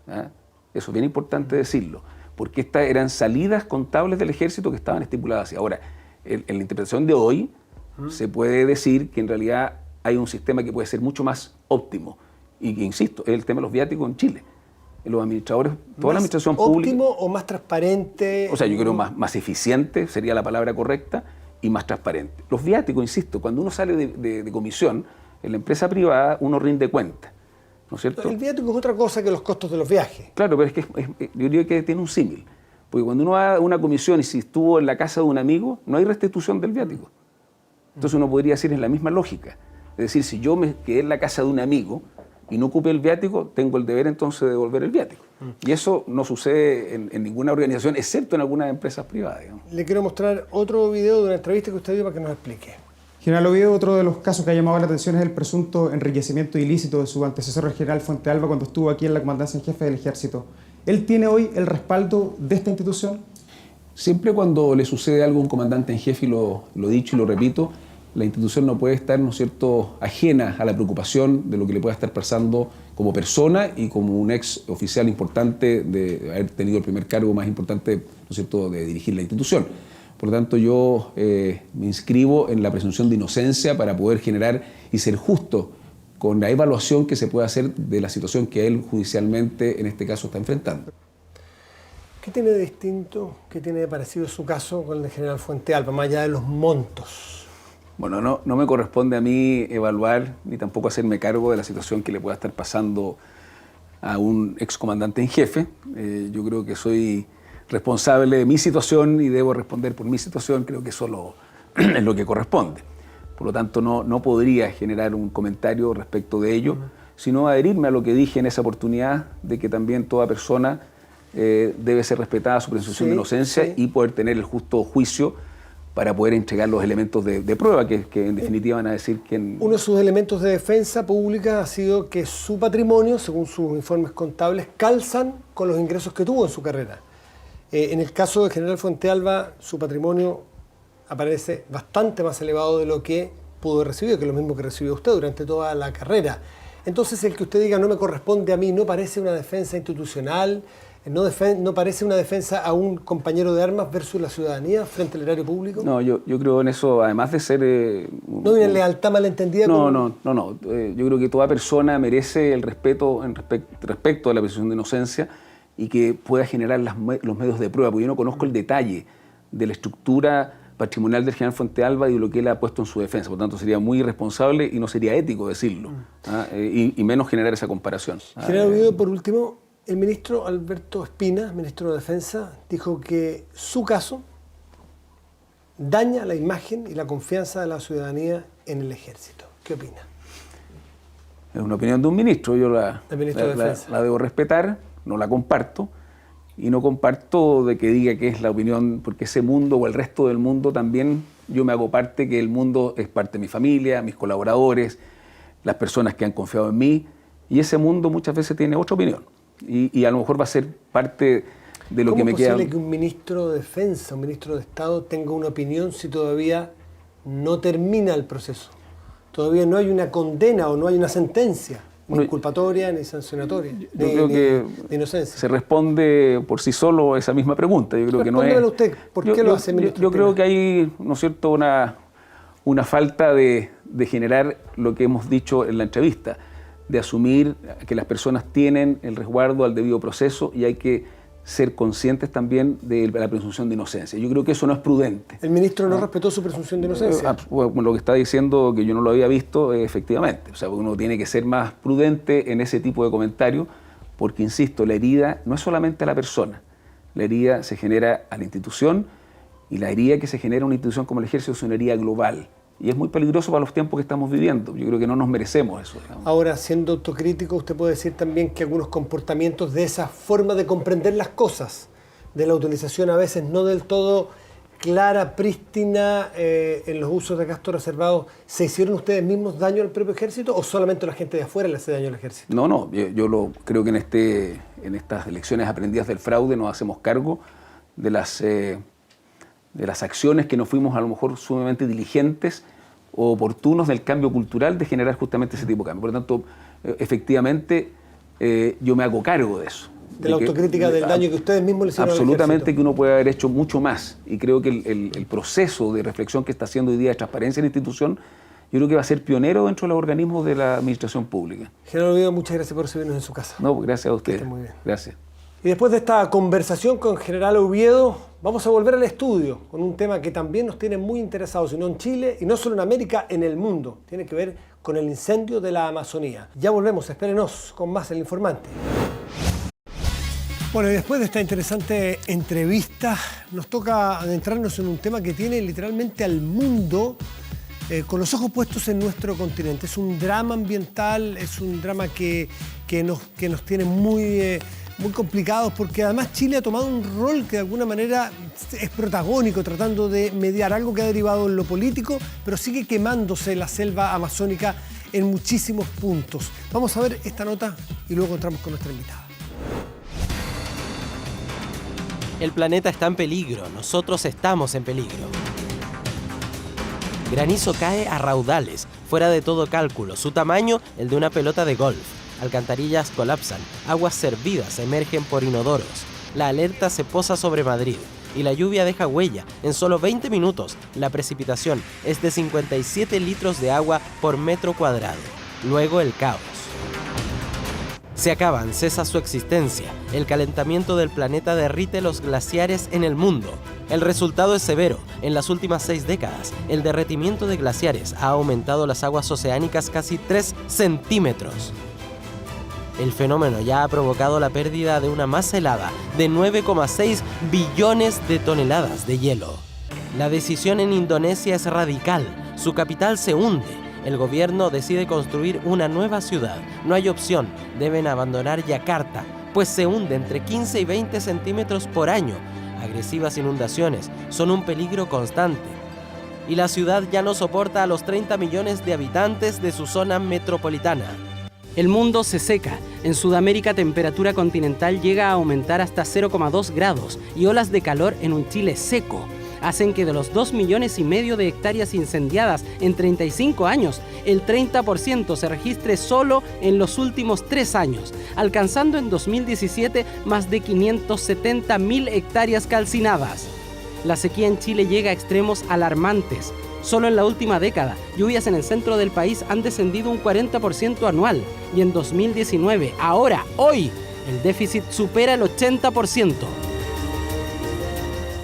¿ya? Eso es bien importante decirlo, porque estas eran salidas contables del ejército que estaban estipuladas así. Ahora, en la interpretación de hoy, se puede decir que en realidad hay un sistema que puede ser mucho más óptimo, y que, insisto, es el tema de los viáticos en Chile. Los administradores, toda la administración pública... ¿Óptimo o más transparente? O sea, yo creo más eficiente, sería la palabra correcta, y más transparente. Los viáticos, insisto, cuando uno sale de comisión, en la empresa privada uno rinde cuenta, ¿no es cierto? El viático es otra cosa que los costos de los viajes. Claro, pero es que yo diría que tiene un símil. Porque cuando uno va a una comisión y si estuvo en la casa de un amigo, no hay restitución del viático. Entonces uno podría decir, es la misma lógica. Es decir, si yo me quedé en la casa de un amigo y no ocupé el viático, tengo el deber entonces de devolver el viático. Y eso no sucede en ninguna organización, excepto en algunas empresas privadas, digamos. Le quiero mostrar otro video de una entrevista que usted dio para que nos explique. General Oviedo, otro de los casos que ha llamado la atención es el presunto enriquecimiento ilícito de su antecesor, el general Fuentealba, cuando estuvo aquí en la comandancia en jefe del ejército. ¿Él tiene hoy el respaldo de esta institución? Siempre cuando le sucede algo a un comandante en jefe, y lo he dicho y lo repito, la institución no puede estar, ¿no es cierto?, ajena a la preocupación de lo que le pueda estar pasando como persona y como un ex oficial importante de haber tenido el primer cargo más importante, ¿no es cierto?, de dirigir la institución. Por lo tanto, yo me inscribo en la presunción de inocencia para poder generar y ser justo con la evaluación que se puede hacer de la situación que él judicialmente, en este caso, está enfrentando. ¿Qué tiene de distinto, qué tiene de parecido su caso con el del general Fuentealba, más allá de los montos? Bueno, no me corresponde a mí evaluar ni tampoco hacerme cargo de la situación que le pueda estar pasando a un excomandante en jefe. Yo creo que soy responsable de mi situación y debo responder por mi situación, creo que eso es lo que corresponde. Por lo tanto, no podría generar un comentario respecto de ello, sino adherirme a lo que dije en esa oportunidad, de que también toda persona debe ser respetada su presunción de inocencia y poder tener el justo juicio para poder entregar los elementos de prueba que en definitiva van a decir que... Uno de sus elementos de defensa pública ha sido que su patrimonio, según sus informes contables, calzan con los ingresos que tuvo en su carrera. En el caso del general Fuentealba, su patrimonio aparece bastante más elevado de lo que pudo haber recibido, que es lo mismo que recibió usted durante toda la carrera. Entonces, el que usted diga no me corresponde a mí, ¿no parece una defensa institucional? ¿No parece una defensa a un compañero de armas versus la ciudadanía frente al erario público? No, yo creo en eso, además de ser... ¿No hay una lealtad malentendida? No. Yo creo que toda persona merece el respeto respecto a la presunción de inocencia y que pueda generar los medios de prueba, porque yo no conozco el detalle de la estructura patrimonial del general Fuentealba y de lo que él ha puesto en su defensa. Por lo tanto, sería muy irresponsable y no sería ético decirlo, y menos generar esa comparación. General Oviedo, por último, El ministro Alberto Espina, ministro de Defensa, dijo que su caso daña la imagen y la confianza de la ciudadanía en el ejército. ¿Qué opina? Es una opinión de un ministro, yo la debo respetar, no la comparto, y no comparto de que diga que es la opinión, porque ese mundo o el resto del mundo también, yo me hago parte, que el mundo es parte de mi familia, mis colaboradores, las personas que han confiado en mí, y ese mundo muchas veces tiene otra opinión, y a lo mejor va a ser parte de lo que me queda. ¿Cómo es posible que un ministro de Defensa, un ministro de Estado tenga una opinión si todavía no termina el proceso? Todavía no hay una condena o no hay una sentencia, ni inculpatoria ni sancionatoria, de inocencia. Se responde por sí solo esa misma pregunta. Yo creo que no es. Usted, ¿por qué lo hace, ministro? Yo creo que hay, ¿no es cierto?, una falta de generar lo que hemos dicho en la entrevista, de asumir que las personas tienen el resguardo al debido proceso y hay que ser conscientes también de la presunción de inocencia. Yo creo que eso no es prudente. ¿El ministro no respetó su presunción de inocencia? Bueno, lo que está diciendo, que yo no lo había visto, efectivamente. O sea, uno tiene que ser más prudente en ese tipo de comentarios, porque, insisto, la herida no es solamente a la persona. La herida se genera a la institución, y la herida que se genera en una institución como el Ejército es una herida global. Y es muy peligroso para los tiempos que estamos viviendo. Yo creo que no nos merecemos eso, digamos. Ahora, siendo autocrítico, usted puede decir también que algunos comportamientos de esa forma de comprender las cosas, de la utilización a veces no del todo clara, prístina, en los usos de gastos reservados, ¿se hicieron ustedes mismos daño al propio ejército o solamente la gente de afuera le hace daño al ejército? No, yo creo que en estas lecciones aprendidas del fraude nos hacemos cargo de las acciones que no fuimos a lo mejor sumamente diligentes o oportunos del cambio cultural de generar justamente ese tipo de cambio. Por lo tanto, efectivamente, yo me hago cargo de eso. De la autocrítica del daño que ustedes mismos le hicieron absolutamente, al ejército. Que uno puede haber hecho mucho más. Y creo que el proceso de reflexión que está haciendo hoy día de transparencia en la institución, yo creo que va a ser pionero dentro de los organismos de la administración pública. General Oviedo, muchas gracias por recibirnos en su casa. No, gracias a ustedes. Muy bien. Gracias. Y después de esta conversación con General Oviedo, vamos a volver al estudio con un tema que también nos tiene muy interesados, y no en Chile, y no solo en América, en el mundo. Tiene que ver con el incendio de la Amazonía. Ya volvemos, espérenos con más El Informante. Bueno, y después de esta interesante entrevista, nos toca adentrarnos en un tema que tiene literalmente al mundo con los ojos puestos en nuestro continente. Es un drama ambiental, es un drama que nos tiene muy complicados, porque además Chile ha tomado un rol que de alguna manera es protagónico, tratando de mediar algo que ha derivado en lo político, pero sigue quemándose la selva amazónica en muchísimos puntos. Vamos a ver esta nota y luego entramos con nuestra invitada. El planeta está en peligro, nosotros estamos en peligro. Granizo cae a raudales, fuera de todo cálculo, su tamaño el de una pelota de golf. Alcantarillas colapsan, aguas servidas emergen por inodoros. La alerta se posa sobre Madrid y la lluvia deja huella. En solo 20 minutos, la precipitación es de 57 litros de agua por metro cuadrado. Luego el caos. Se acaban, cesa su existencia. El calentamiento del planeta derrite los glaciares en el mundo. El resultado es severo. En las últimas 6 décadas, el derretimiento de glaciares ha aumentado las aguas oceánicas casi 3 centímetros. El fenómeno ya ha provocado la pérdida de una masa helada de 9,6 billones de toneladas de hielo. La decisión en Indonesia es radical. Su capital se hunde. El gobierno decide construir una nueva ciudad. No hay opción. Deben abandonar Yakarta, pues se hunde entre 15 y 20 centímetros por año. Agresivas inundaciones son un peligro constante. Y la ciudad ya no soporta a los 30 millones de habitantes de su zona metropolitana. El mundo se seca. En Sudamérica, temperatura continental llega a aumentar hasta 0,2 grados y olas de calor en un Chile seco hacen que de los 2,5 millones de hectáreas incendiadas en 35 años, el 30% se registre solo en los últimos 3 años, alcanzando en 2017 más de 570.000 hectáreas calcinadas. La sequía en Chile llega a extremos alarmantes. Solo en la última década, lluvias en el centro del país han descendido un 40% anual y en 2019, hoy, el déficit supera el 80%.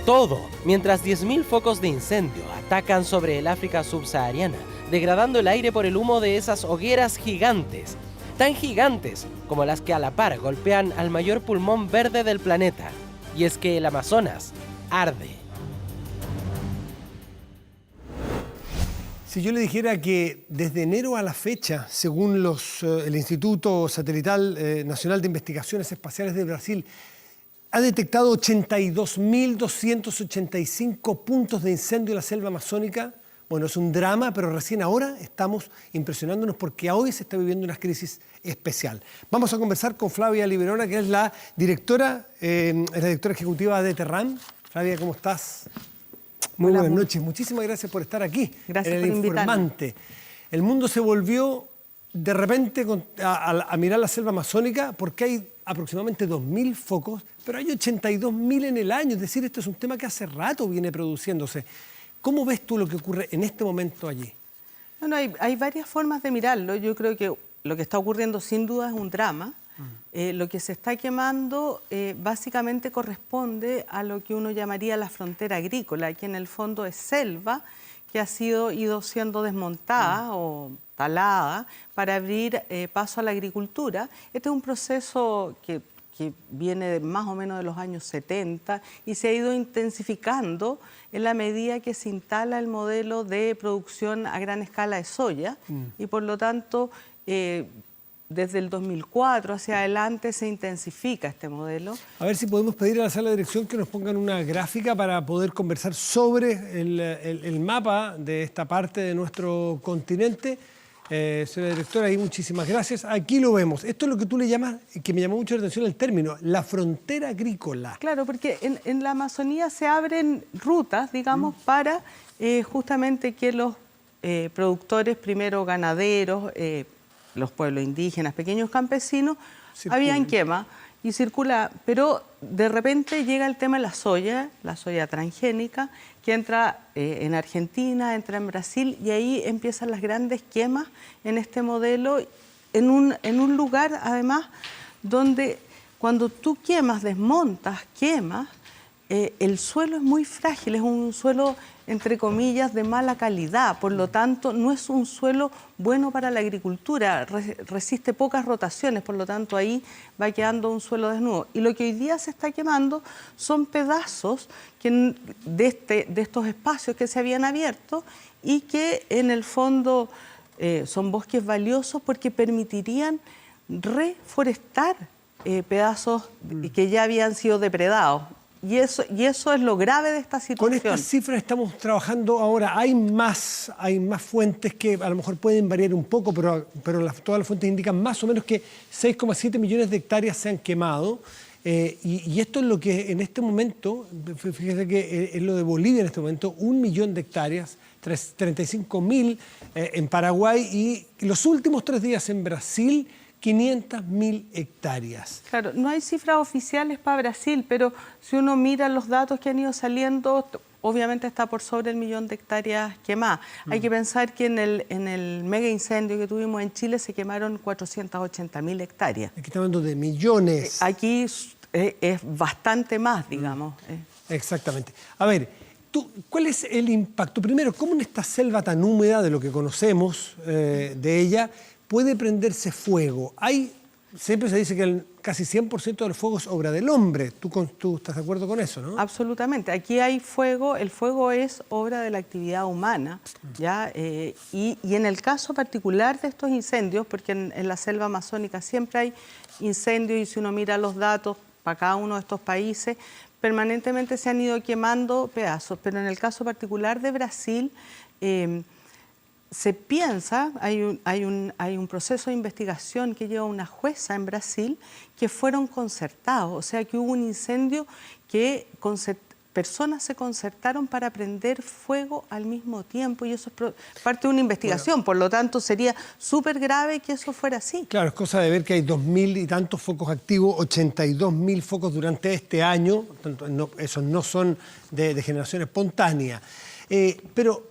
Todo mientras 10.000 focos de incendio atacan sobre el África subsahariana, degradando el aire por el humo de esas hogueras gigantes. tan gigantes como las que a la par golpean al mayor pulmón verde del planeta. Y es que el Amazonas arde. Si yo le dijera que desde enero a la fecha, según el Instituto Satelital Nacional de Investigaciones Espaciales de Brasil, ha detectado 82.285 puntos de incendio en la selva amazónica. Bueno, es un drama, pero recién ahora estamos impresionándonos porque hoy se está viviendo una crisis especial. Vamos a conversar con Flavia Liberona, que es la directora ejecutiva de Terram. Flavia, ¿cómo estás? Muy buenas noches. Muchísimas gracias por estar aquí. Gracias en por El Informante. El mundo se volvió de repente a mirar la selva amazónica porque hay aproximadamente 2.000 focos, pero hay 82.000 en el año. Es decir, esto es un tema que hace rato viene produciéndose. ¿Cómo ves tú lo que ocurre en este momento allí? Bueno, hay varias formas de mirarlo. Yo creo que lo que está ocurriendo sin duda es un drama. Lo que se está quemando básicamente corresponde a lo que uno llamaría la frontera agrícola, que en el fondo es selva que ha ido siendo desmontada o talada para abrir paso a la agricultura. Este es un proceso que viene más o menos de los años 70 y se ha ido intensificando en la medida que se instala el modelo de producción a gran escala de soya y por lo tanto desde el 2004 hacia adelante se intensifica este modelo. A ver si podemos pedir a la sala de dirección que nos pongan una gráfica para poder conversar sobre el mapa de esta parte de nuestro continente. Señora directora, ahí muchísimas gracias. Aquí lo vemos. Esto es lo que tú le llamas, que me llamó mucho la atención el término, la frontera agrícola. Claro, porque en la Amazonía se abren rutas, digamos, para justamente que los productores, primero ganaderos, los pueblos indígenas, pequeños campesinos, habían quema y circula, pero de repente llega el tema de la soya transgénica, que entra en Argentina, entra en Brasil, y ahí empiezan las grandes quemas en este modelo, en un lugar además donde cuando tú desmontas, quemas, el suelo es muy frágil, es un suelo, entre comillas, de mala calidad, por lo tanto no es un suelo bueno para la agricultura, resiste pocas rotaciones, por lo tanto ahí va quedando un suelo desnudo. Y lo que hoy día se está quemando son pedazos de estos espacios que se habían abierto y que en el fondo son bosques valiosos porque permitirían reforestar pedazos que ya habían sido depredados. Y eso es lo grave de esta situación. Con estas cifras estamos trabajando ahora. Hay más fuentes que a lo mejor pueden variar un poco, pero todas las fuentes indican más o menos que 6,7 millones de hectáreas se han quemado. Y esto es lo que en este momento, fíjese que es lo de Bolivia en este momento, 1 millón de hectáreas, 35.000 en Paraguay y los últimos 3 días en Brasil, 500.000 hectáreas. Claro, no hay cifras oficiales para Brasil, pero si uno mira los datos que han ido saliendo, obviamente está por sobre el 1 millón de hectáreas quemadas. Hay que pensar que en el mega incendio que tuvimos en Chile se quemaron 480.000 hectáreas. Aquí estamos hablando de millones. Aquí es bastante más, digamos. Exactamente. A ver, ¿cuál es el impacto? Primero, ¿cómo en esta selva tan húmeda de lo que conocemos de ella puede prenderse fuego? Siempre se dice que casi 100% del fuego es obra del hombre. ¿Tú estás de acuerdo con eso, no? Absolutamente. Aquí hay fuego, el fuego es obra de la actividad humana, ¿ya? Y en el caso particular de estos incendios, porque en la selva amazónica siempre hay incendios y si uno mira los datos para cada uno de estos países, permanentemente se han ido quemando pedazos, pero en el caso particular de Brasil, se piensa, hay un proceso de investigación que lleva una jueza en Brasil que fueron concertados, o sea que hubo un incendio que personas se concertaron para prender fuego al mismo tiempo y eso es parte de una investigación, por lo tanto sería súper grave que eso fuera así. Claro, es cosa de ver que hay 2.000 y tantos focos activos, 82.000 focos durante este año, esos no son de generación espontánea. Pero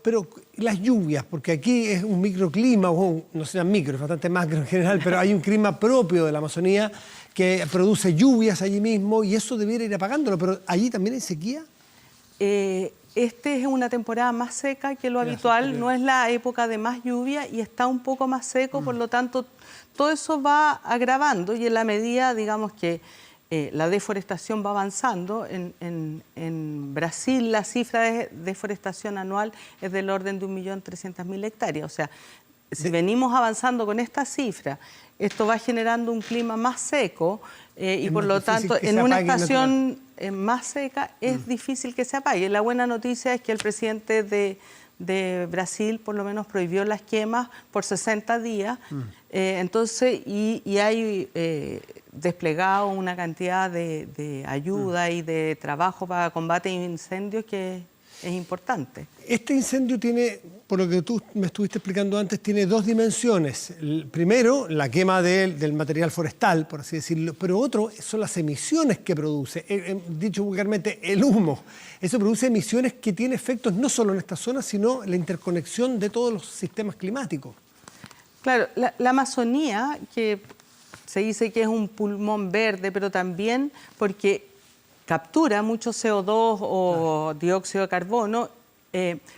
las lluvias, porque aquí es un microclima, no será micro, es bastante macro en general, pero hay un clima propio de la Amazonía que produce lluvias allí mismo y eso debiera ir apagándolo, pero allí también hay sequía. Este es una temporada más seca que lo habitual, no es la época de más lluvia y está un poco más seco, por lo tanto, todo eso va agravando y en la medida, digamos, que la deforestación va avanzando. En Brasil la cifra de deforestación anual es del orden de 1.300.000 hectáreas. O sea, si venimos avanzando con esta cifra, esto va generando un clima más seco y por lo tanto en una estación más seca es difícil que se apague. La buena noticia es que el presidente de Brasil por lo menos prohibió las quemas por 60 días. Entonces, y hay desplegado una cantidad de ayuda y de trabajo para combate de incendios que es importante. Este incendio tiene, por lo que tú me estuviste explicando antes, tiene dos dimensiones. Primero, la quema del material forestal, por así decirlo, pero otro son las emisiones que produce. Dicho vulgarmente, el humo. Eso produce emisiones que tienen efectos no solo en esta zona, sino en la interconexión de todos los sistemas climáticos. Claro, la Amazonía, que se dice que es un pulmón verde, pero también porque captura mucho CO2 o dióxido de carbono,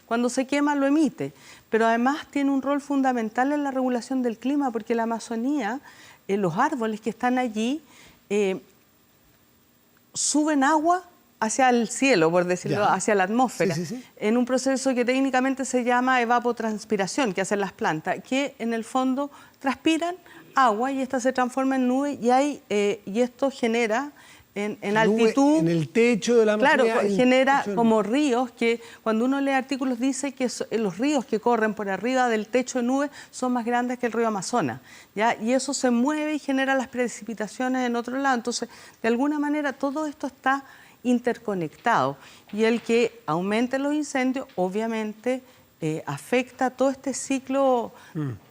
cuando se quema lo emite, pero además tiene un rol fundamental en la regulación del clima, porque la Amazonía, los árboles que están allí, suben agua hacia el cielo, por decirlo, hacia la atmósfera, en un proceso que técnicamente se llama evapotranspiración, que hacen las plantas, que en el fondo transpiran agua y esta se transforma en nube y esto genera en altitud, en el techo de la Amazonía. Claro, genera como ríos que cuando uno lee artículos dice que los ríos que corren por arriba del techo de nube son más grandes que el río Amazonas, ¿ya? Y eso se mueve y genera las precipitaciones en otro lado. Entonces, de alguna manera, todo esto está interconectado y el que aumente los incendios, obviamente, afecta todo este ciclo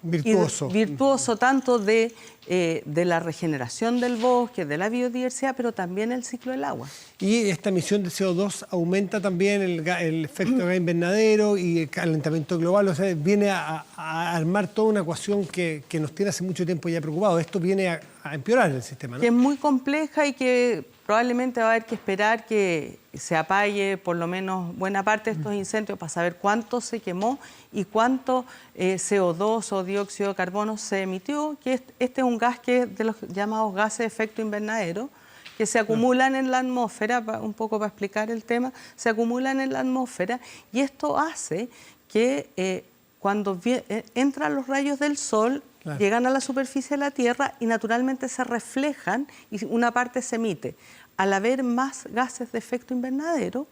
virtuoso tanto de la regeneración del bosque, de la biodiversidad, pero también el ciclo del agua. Y esta emisión de CO2 aumenta también el efecto de gas invernadero y el calentamiento global, o sea, viene a armar toda una ecuación que nos tiene hace mucho tiempo ya preocupados. Esto viene a empeorar el sistema, ¿no? Que es muy compleja y que probablemente va a haber que esperar que se apague por lo menos buena parte de estos incendios para saber cuánto se quemó y cuánto CO2 o dióxido de carbono se emitió, que este es un gas que es de los llamados gases de efecto invernadero, que se acumulan en la atmósfera, un poco para explicar el tema, se acumulan en la atmósfera y esto hace que cuando entran los rayos del sol, llegan a la superficie de la Tierra y naturalmente se reflejan y una parte se emite. Al haber más gases de efecto invernadero,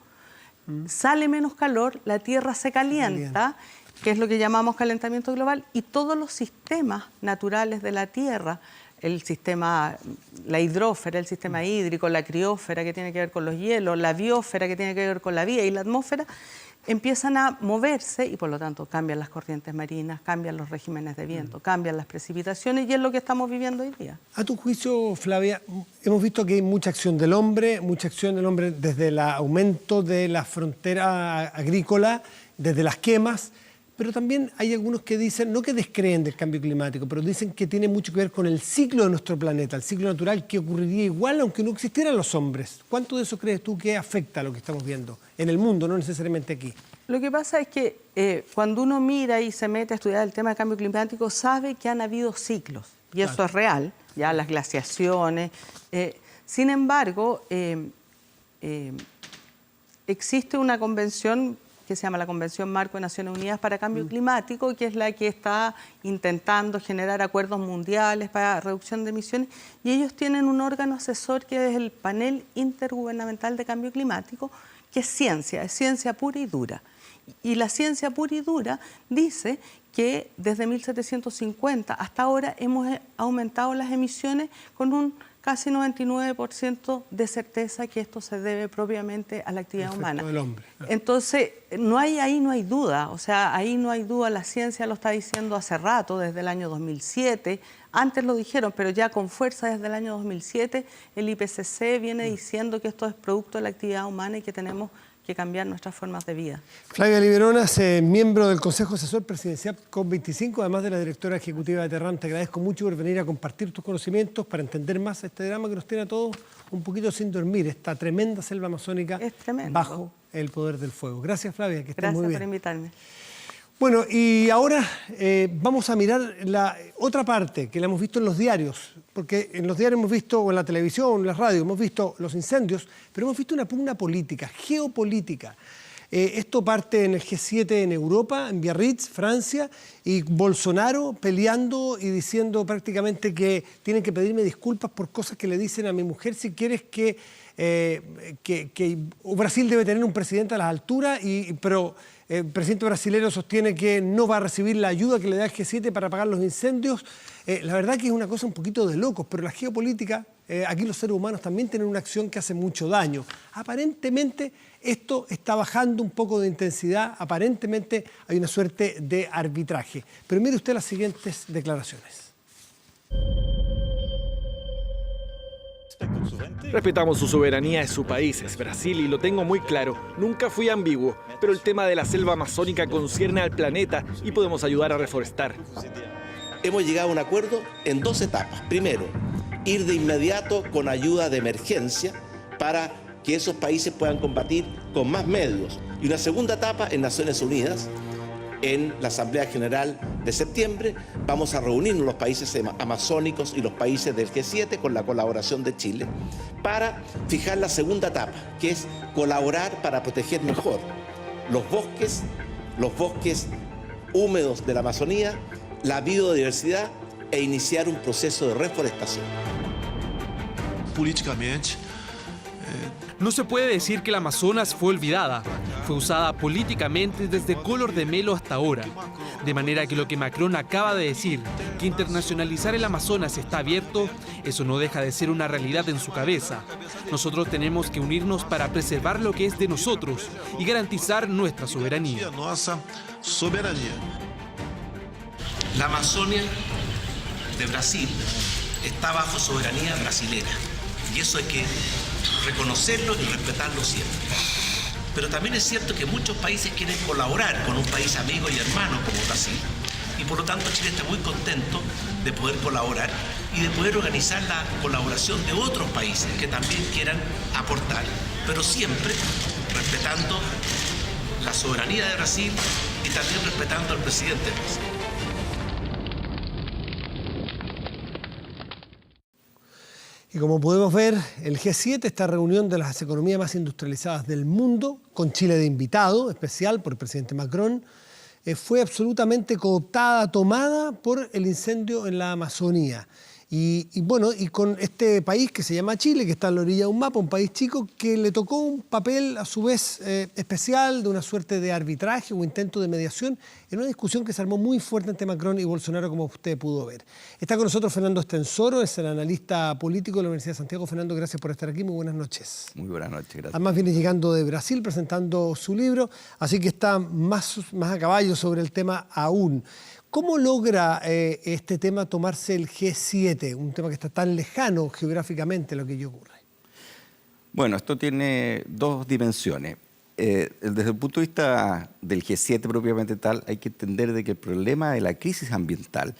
sale menos calor, la Tierra se calienta, que es lo que llamamos calentamiento global, y todos los sistemas naturales de la Tierra, el sistema, la hidrósfera, el sistema hídrico, la criósfera que tiene que ver con los hielos, la biosfera que tiene que ver con la vida y la atmósfera, empiezan a moverse y por lo tanto cambian las corrientes marinas, cambian los regímenes de viento, cambian las precipitaciones y es lo que estamos viviendo hoy día. A tu juicio, Flavia, hemos visto que hay mucha acción del hombre desde el aumento de la frontera agrícola, desde las quemas, pero también hay algunos que dicen, no que descreen del cambio climático, pero dicen que tiene mucho que ver con el ciclo de nuestro planeta, el ciclo natural que ocurriría igual aunque no existieran los hombres. ¿Cuánto de eso crees tú que afecta a lo que estamos viendo en el mundo, no necesariamente aquí? Lo que pasa es que cuando uno mira y se mete a estudiar el tema del cambio climático, sabe que han habido ciclos, y eso es real, ya las glaciaciones. Sin embargo, existe una convención que se llama la Convención Marco de Naciones Unidas para Cambio Climático, que es la que está intentando generar acuerdos mundiales para reducción de emisiones, y ellos tienen un órgano asesor que es el Panel Intergubernamental de Cambio Climático, que es ciencia pura y dura. Y la ciencia pura y dura dice que desde 1750 hasta ahora hemos aumentado las emisiones con un casi 99% de certeza que esto se debe propiamente a la actividad humana. Del hombre. Entonces, ahí no hay duda, o sea, ahí no hay duda, la ciencia lo está diciendo hace rato, desde el año 2007, antes lo dijeron, pero ya con fuerza desde el año 2007, el IPCC viene diciendo que esto es producto de la actividad humana y que tenemos que cambiar nuestras formas de vida. Flavia Liberonas, miembro del Consejo Asesor Presidencial COP25, además de la directora ejecutiva de Terran, te agradezco mucho por venir a compartir tus conocimientos para entender más este drama que nos tiene a todos un poquito sin dormir, esta tremenda selva amazónica bajo el poder del fuego. Gracias, Flavia, que estés muy bien. Gracias por invitarme. Bueno, y ahora vamos a mirar la otra parte que la hemos visto en los diarios, porque en los diarios hemos visto, o en la televisión, en la radio, hemos visto los incendios, pero hemos visto una pugna política, geopolítica. Esto parte en el G7 en Europa, en Biarritz, Francia, y Bolsonaro peleando y diciendo prácticamente que tienen que pedirme disculpas por cosas que le dicen a mi mujer si quieres que Brasil debe tener un presidente a las alturas, pero el presidente brasileño sostiene que no va a recibir la ayuda que le da el G7 para apagar los incendios. La verdad que es una cosa un poquito de locos, pero la geopolítica, aquí los seres humanos también tienen una acción que hace mucho daño. Aparentemente esto está bajando un poco de intensidad, aparentemente hay una suerte de arbitraje. Pero mire usted las siguientes declaraciones. Respetamos su soberanía, es su país, es Brasil y lo tengo muy claro. Nunca fui ambiguo, pero el tema de la selva amazónica concierne al planeta y podemos ayudar a reforestar. Hemos llegado a un acuerdo en 2 etapas. Primero, ir de inmediato con ayuda de emergencia para que esos países puedan combatir con más medios. Y una segunda etapa en Naciones Unidas, en la Asamblea General de septiembre, vamos a reunirnos los países amazónicos y los países del G7 con la colaboración de Chile para fijar la segunda etapa, que es colaborar para proteger mejor los bosques húmedos de la Amazonía, la biodiversidad e iniciar un proceso de reforestación. Políticamente, no se puede decir que la Amazonas fue olvidada. Fue usada políticamente desde Collor de Mello hasta ahora. De manera que lo que Macron acaba de decir, que internacionalizar el Amazonas está abierto, eso no deja de ser una realidad en su cabeza. Nosotros tenemos que unirnos para preservar lo que es de nosotros y garantizar nuestra soberanía. La Amazonia de Brasil está bajo soberanía brasilera y eso hay que reconocerlo y respetarlo siempre. Pero también es cierto que muchos países quieren colaborar con un país amigo y hermano como Brasil y por lo tanto Chile está muy contento de poder colaborar y de poder organizar la colaboración de otros países que también quieran aportar, pero siempre respetando la soberanía de Brasil y también respetando al presidente de Brasil. Y como podemos ver, el G7, esta reunión de las economías más industrializadas del mundo, con Chile de invitado especial por el presidente Macron, fue absolutamente cooptada, tomada por el incendio en la Amazonía. Y bueno, y con este país que se llama Chile, que está a la orilla de un mapa, un país chico, que le tocó un papel a su vez especial de una suerte de arbitraje o intento de mediación en una discusión que se armó muy fuerte entre Macron y Bolsonaro, como usted pudo ver. Está con nosotros Fernando Estensoro, es el analista político de la Universidad de Santiago. Fernando, gracias por estar aquí, muy buenas noches. Muy buenas noches, gracias. Además viene llegando de Brasil presentando su libro, así que está más a caballo sobre el tema aún. ¿Cómo logra este tema tomarse el G7, un tema que está tan lejano geográficamente a lo que allí ocurre? Bueno, esto tiene 2 dimensiones. Desde el punto de vista del G7 propiamente tal, hay que entender de que el problema de la crisis ambiental,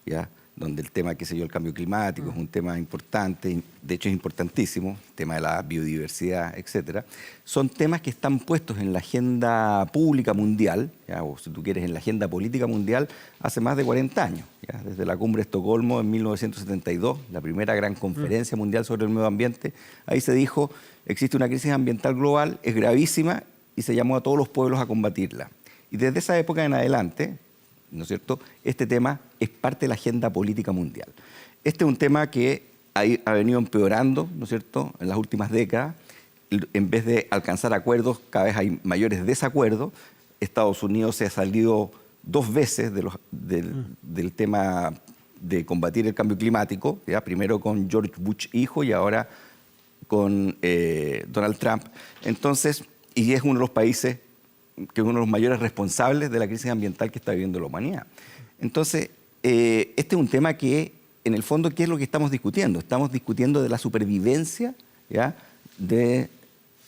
¿ya?, donde el tema, qué sé yo, el cambio climático es un tema importante, de hecho es importantísimo, el tema de la biodiversidad, etcétera, son temas que están puestos en la agenda pública mundial, ¿ya?, o si tú quieres, en la agenda política mundial, hace más de 40 años, ¿ya?, desde la Cumbre de Estocolmo en 1972, la primera gran conferencia mundial sobre el medio ambiente. Ahí se dijo, existe una crisis ambiental global, es gravísima, y se llamó a todos los pueblos a combatirla. Y desde esa época en adelante, ¿no es cierto?, este tema es parte de la agenda política mundial. Este es un tema que ha venido empeorando, ¿no es cierto?, en las últimas décadas. En vez de alcanzar acuerdos, cada vez hay mayores desacuerdos. Estados Unidos se ha salido 2 veces del tema de combatir el cambio climático, ¿ya?, primero con George Bush hijo y ahora con Donald Trump. Entonces, y es uno de los países que es uno de los mayores responsables de la crisis ambiental que está viviendo la humanidad. Entonces, este es un tema que, en el fondo, ¿qué es lo que estamos discutiendo? Estamos discutiendo de la supervivencia, ¿ya?, de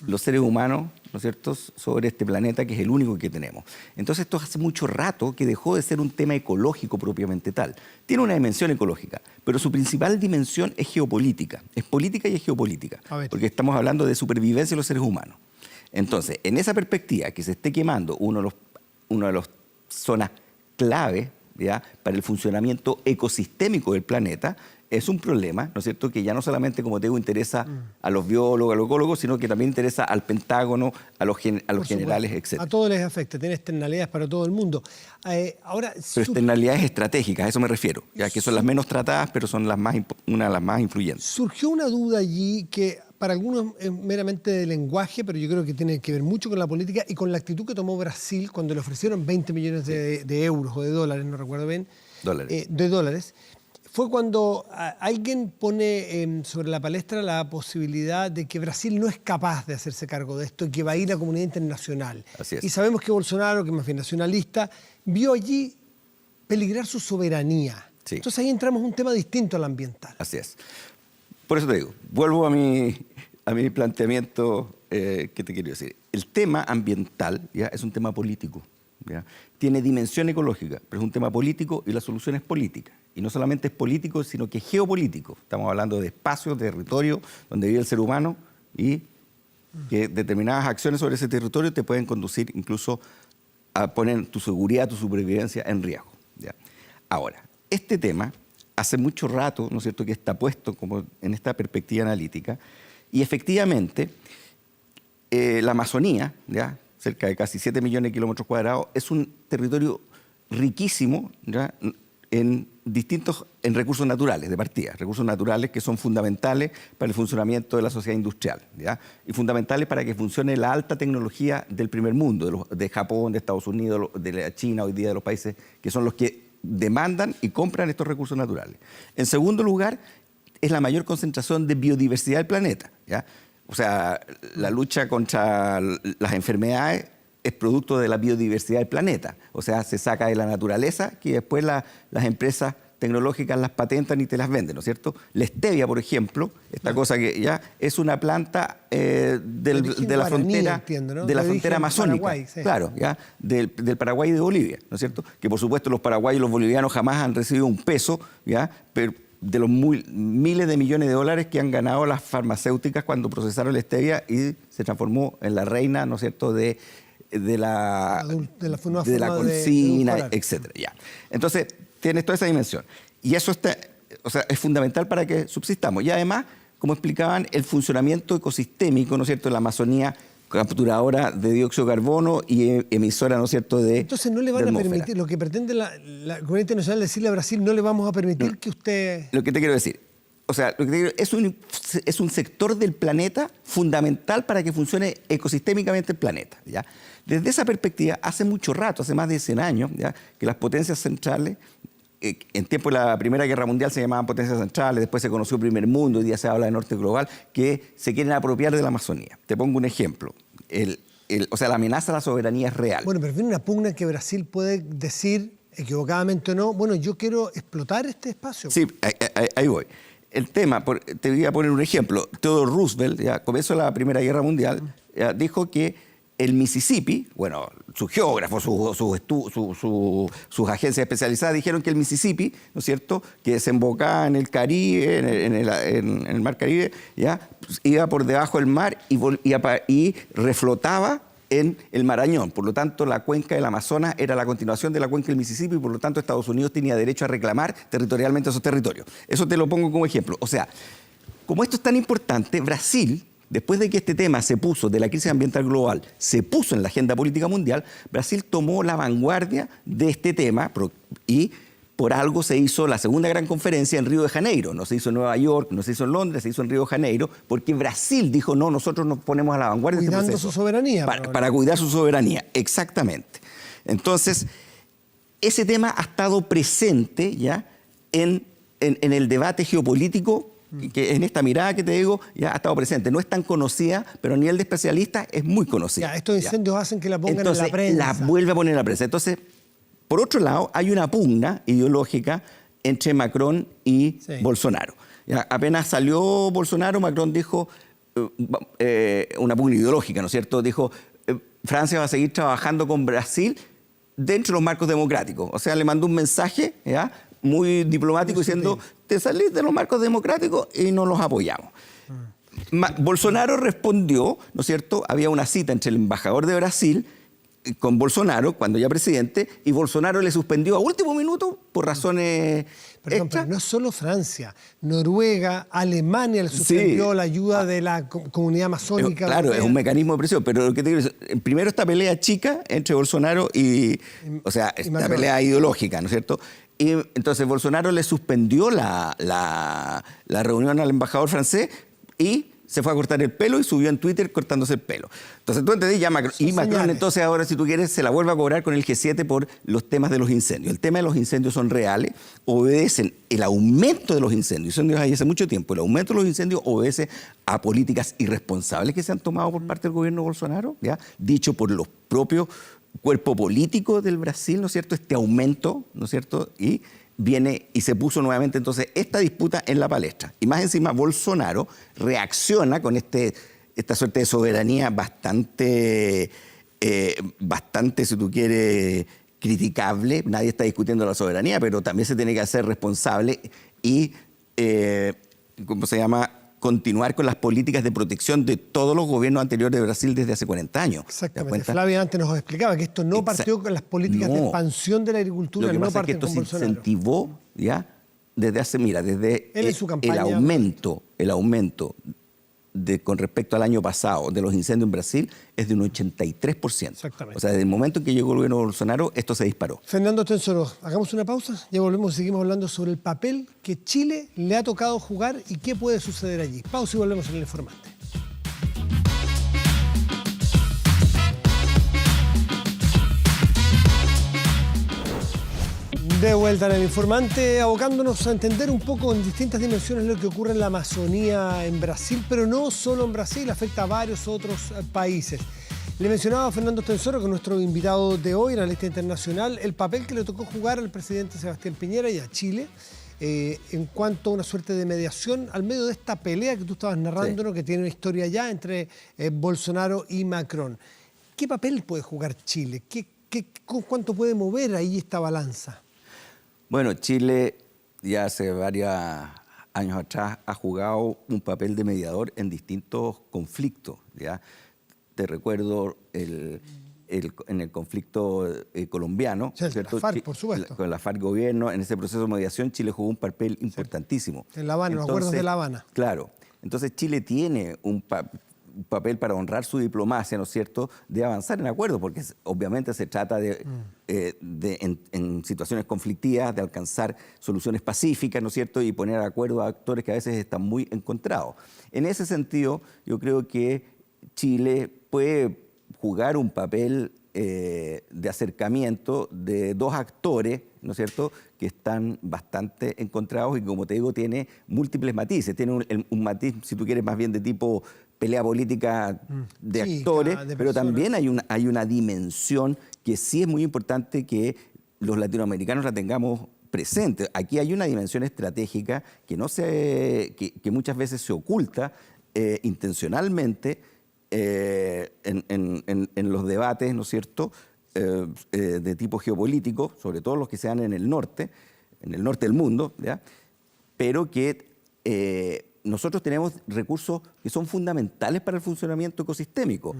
los seres humanos ¿no es cierto?, sobre este planeta que es el único que tenemos. Entonces esto hace mucho rato que dejó de ser un tema ecológico propiamente tal. Tiene una dimensión ecológica, pero su principal dimensión es geopolítica. Es política y es geopolítica, porque estamos hablando de supervivencia de los seres humanos. Entonces, en esa perspectiva, que se esté quemando una de las zonas clave, ¿ya?, para el funcionamiento ecosistémico del planeta, es un problema, ¿no es cierto?, que ya no solamente, como te digo, interesa a los biólogos, a los ecólogos, sino que también interesa al Pentágono, a los generales, etc. A todos les afecta, tiene externalidades para todo el mundo. Ahora, pero externalidades estratégicas, a eso me refiero, ya que son las menos tratadas, pero son una de las más influyentes. Surgió una duda allí que para algunos es meramente de lenguaje, pero yo creo que tiene que ver mucho con la política y con la actitud que tomó Brasil cuando le ofrecieron 20 millones de euros o de dólares, no recuerdo bien. De dólares. Fue cuando alguien pone sobre la palestra la posibilidad de que Brasil no es capaz de hacerse cargo de esto y que va a ir a la comunidad internacional. Así es. Y sabemos que Bolsonaro, que es más bien nacionalista, vio allí peligrar su soberanía. Sí. Entonces ahí entramos en un tema distinto al ambiental. Así es. Por eso te digo, vuelvo a mi planteamiento que te quiero decir. El tema ambiental, ¿ya?, es un tema político, ¿ya? Tiene dimensión ecológica, pero es un tema político y la solución es política. Y no solamente es político, sino que es geopolítico. Estamos hablando de espacios, de territorio donde vive el ser humano y que determinadas acciones sobre ese territorio te pueden conducir incluso a poner tu seguridad, tu supervivencia en riesgo, ¿ya? Ahora, este tema hace mucho rato, ¿no es cierto?, que está puesto como en esta perspectiva analítica y efectivamente la Amazonía, ¿ya?, cerca de casi 7 millones de kilómetros cuadrados, es un territorio riquísimo, ¿ya?, en recursos naturales de partida, recursos naturales que son fundamentales para el funcionamiento de la sociedad industrial, ¿ya?, y fundamentales para que funcione la alta tecnología del primer mundo, de Japón, de Estados Unidos, de la China, hoy día de los países que son los que demandan y compran estos recursos naturales. En segundo lugar, es la mayor concentración de biodiversidad del planeta, ¿ya? O sea, la lucha contra las enfermedades es producto de la biodiversidad del planeta. O sea, se saca de la naturaleza que después las empresas tecnológicas las patentan y te las venden, ¿no es cierto? La stevia, por ejemplo, esta cosa que ya es una planta de la frontera, entiendo, ¿no?, de la frontera amazónica, Paraguay, sí. Claro, ya del Paraguay y de Bolivia, ¿no es cierto? Que por supuesto los paraguayos y los bolivianos jamás han recibido un peso, ya, pero de los miles de millones de dólares que han ganado las farmacéuticas cuando procesaron la stevia y se transformó en la reina, ¿no es cierto?, de la cocina, etcétera. Ya. Entonces, tienes toda esa dimensión. Y eso es fundamental para que subsistamos. Y además, como explicaban, el funcionamiento ecosistémico, ¿no es cierto?, de la Amazonía, capturadora de dióxido de carbono y emisora, ¿no es cierto?, de Entonces no le van a permitir, lo que pretende la comunidad internacional decirle a Brasil, no le vamos a permitir que usted... Lo que te quiero decir, o sea, lo que te quiero, es un sector del planeta fundamental para que funcione ecosistémicamente el planeta, ¿ya? Desde esa perspectiva, hace mucho rato, hace más de 100 años, ¿ya?, que las potencias centrales, en tiempo de la Primera Guerra Mundial se llamaban potencias centrales, después se conoció Primer Mundo, hoy día se habla de Norte Global, que se quieren apropiar de la Amazonía. Te pongo un ejemplo. O sea, la amenaza a la soberanía es real. Bueno, pero viene una pugna que Brasil puede decir, equivocadamente o no, bueno, yo quiero explotar este espacio. Sí, ahí voy. El tema, te voy a poner un ejemplo. Theodore Roosevelt, ya comienzo de la Primera Guerra Mundial, ya, dijo que el Mississippi, bueno, sus geógrafos, sus agencias especializadas dijeron que el Mississippi, ¿no es cierto?, que desembocaba en el Caribe, en el mar Caribe, ya, pues, iba por debajo del mar y reflotaba en el Marañón. Por lo tanto, la cuenca del Amazonas era la continuación de la cuenca del Mississippi y por lo tanto Estados Unidos tenía derecho a reclamar territorialmente esos territorios. Eso te lo pongo como ejemplo. O sea, como esto es tan importante, Brasil, después de que este tema se puso, de la crisis ambiental global, se puso en la agenda política mundial, Brasil tomó la vanguardia de este tema y por algo se hizo la segunda gran conferencia en Río de Janeiro. No se hizo en Nueva York, no se hizo en Londres, se hizo en Río de Janeiro, porque Brasil dijo, no, nosotros nos ponemos a la vanguardia de este proceso. Cuidando su soberanía. Para cuidar su soberanía, exactamente. Entonces, ese tema ha estado presente ya en el debate geopolítico, que en esta mirada que te digo ya ha estado presente. No es tan conocida, pero a nivel de especialistas es muy conocida. Ya, estos incendios hacen que la pongan en la prensa. Entonces, la vuelve a poner en la prensa. Entonces, por otro lado, hay una pugna ideológica entre Macron y Bolsonaro. Ya, apenas salió Bolsonaro, Macron dijo, una pugna ideológica, ¿no es cierto? Dijo, Francia va a seguir trabajando con Brasil dentro de los marcos democráticos. O sea, le mandó un mensaje, ¿ya?, muy diplomático diciendo, te salís de los marcos democráticos y no los apoyamos. Bolsonaro respondió, ¿no es cierto? Había una cita entre el embajador de Brasil con Bolsonaro, cuando ya presidente, y Bolsonaro le suspendió a último minuto por razones Perdón, pero no es solo Francia. Noruega, Alemania le suspendió la ayuda de la comunidad amazónica. Claro, europea. es un mecanismo de presión, pero lo que te quiero decir, primero esta pelea chica entre Bolsonaro o sea, esta pelea ideológica, ¿no es cierto? Y entonces Bolsonaro le suspendió la reunión al embajador francés y se fue a cortar el pelo y subió en Twitter cortándose el pelo. Entonces tú entendés, ya Macron, y Macron señales. Entonces ahora, si tú quieres, se la vuelve a cobrar con el G7 por los temas de los incendios. El tema de los incendios son reales, obedecen el aumento de los incendios hay hace mucho tiempo, el aumento de los incendios obedece a políticas irresponsables que se han tomado por parte del gobierno de Bolsonaro, ¿ya?, dicho por los propios cuerpos políticos del Brasil, ¿no es cierto?, este aumento, ¿no es cierto?, y viene y se puso nuevamente entonces esta disputa en la palestra. Y más encima Bolsonaro reacciona con esta suerte de soberanía bastante, si tú quieres, criticable. Nadie está discutiendo la soberanía, pero también se tiene que hacer responsable y, ¿cómo se llama?, continuar con las políticas de protección de todos los gobiernos anteriores de Brasil desde hace 40 años. Exactamente. Flavia antes nos explicaba que esto no partió con las políticas de expansión de la agricultura, Lo que no pasa partió es que con esto se Bolsonaro. incentivó, ¿ya?, desde hace, desde Él en su campaña, el aumento con respecto al año pasado de los incendios en Brasil es de un 83%. Exactamente. O sea, desde el momento en que llegó el gobierno de Bolsonaro, esto se disparó. Fernando Tensoro, hagamos una pausa, ya volvemos y seguimos hablando sobre el papel que Chile le ha tocado jugar y qué puede suceder allí. Pausa y volvemos en El Informante. De vuelta en El Informante, abocándonos a entender un poco en distintas dimensiones lo que ocurre en la Amazonía en Brasil, pero no solo en Brasil, afecta a varios otros países. Le mencionaba a Fernando Tensoro, que es nuestro invitado de hoy, analista internacional, el papel que le tocó jugar al presidente Sebastián Piñera y a Chile en cuanto a una suerte de mediación al medio de esta pelea que tú estabas narrando, ¿no?, que tiene una historia ya entre Bolsonaro y Macron. ¿Qué papel puede jugar Chile? ¿Cuánto puede mover ahí esta balanza? Bueno, Chile ya hace varios años atrás ha jugado un papel de mediador en distintos conflictos, ¿ya? Te recuerdo en el conflicto colombiano, sí, ¿cierto? La FARC, por supuesto. Con la FARC gobierno, en ese proceso de mediación Chile jugó un papel importantísimo. En La Habana, los acuerdos de La Habana. Claro. Entonces Chile tiene un papel para honrar su diplomacia, ¿no es cierto?, de avanzar en acuerdos, porque obviamente se trata en situaciones conflictivas de alcanzar soluciones pacíficas, ¿no es cierto?, y poner de acuerdo a actores que a veces están muy encontrados. En ese sentido, yo creo que Chile puede jugar un papel de acercamiento de dos actores, ¿no es cierto?, que están bastante encontrados y, como te digo, tiene múltiples matices. Tiene un matiz, si tú quieres, más bien de tipo pelea política de actores, pero también hay una dimensión que sí es muy importante que los latinoamericanos la tengamos presente. Aquí hay una dimensión estratégica que muchas veces se oculta intencionalmente en los debates, ¿no es cierto?, de tipo geopolítico, sobre todo los que se dan en el norte del mundo, ¿ya?, pero que nosotros tenemos recursos que son fundamentales para el funcionamiento ecosistémico.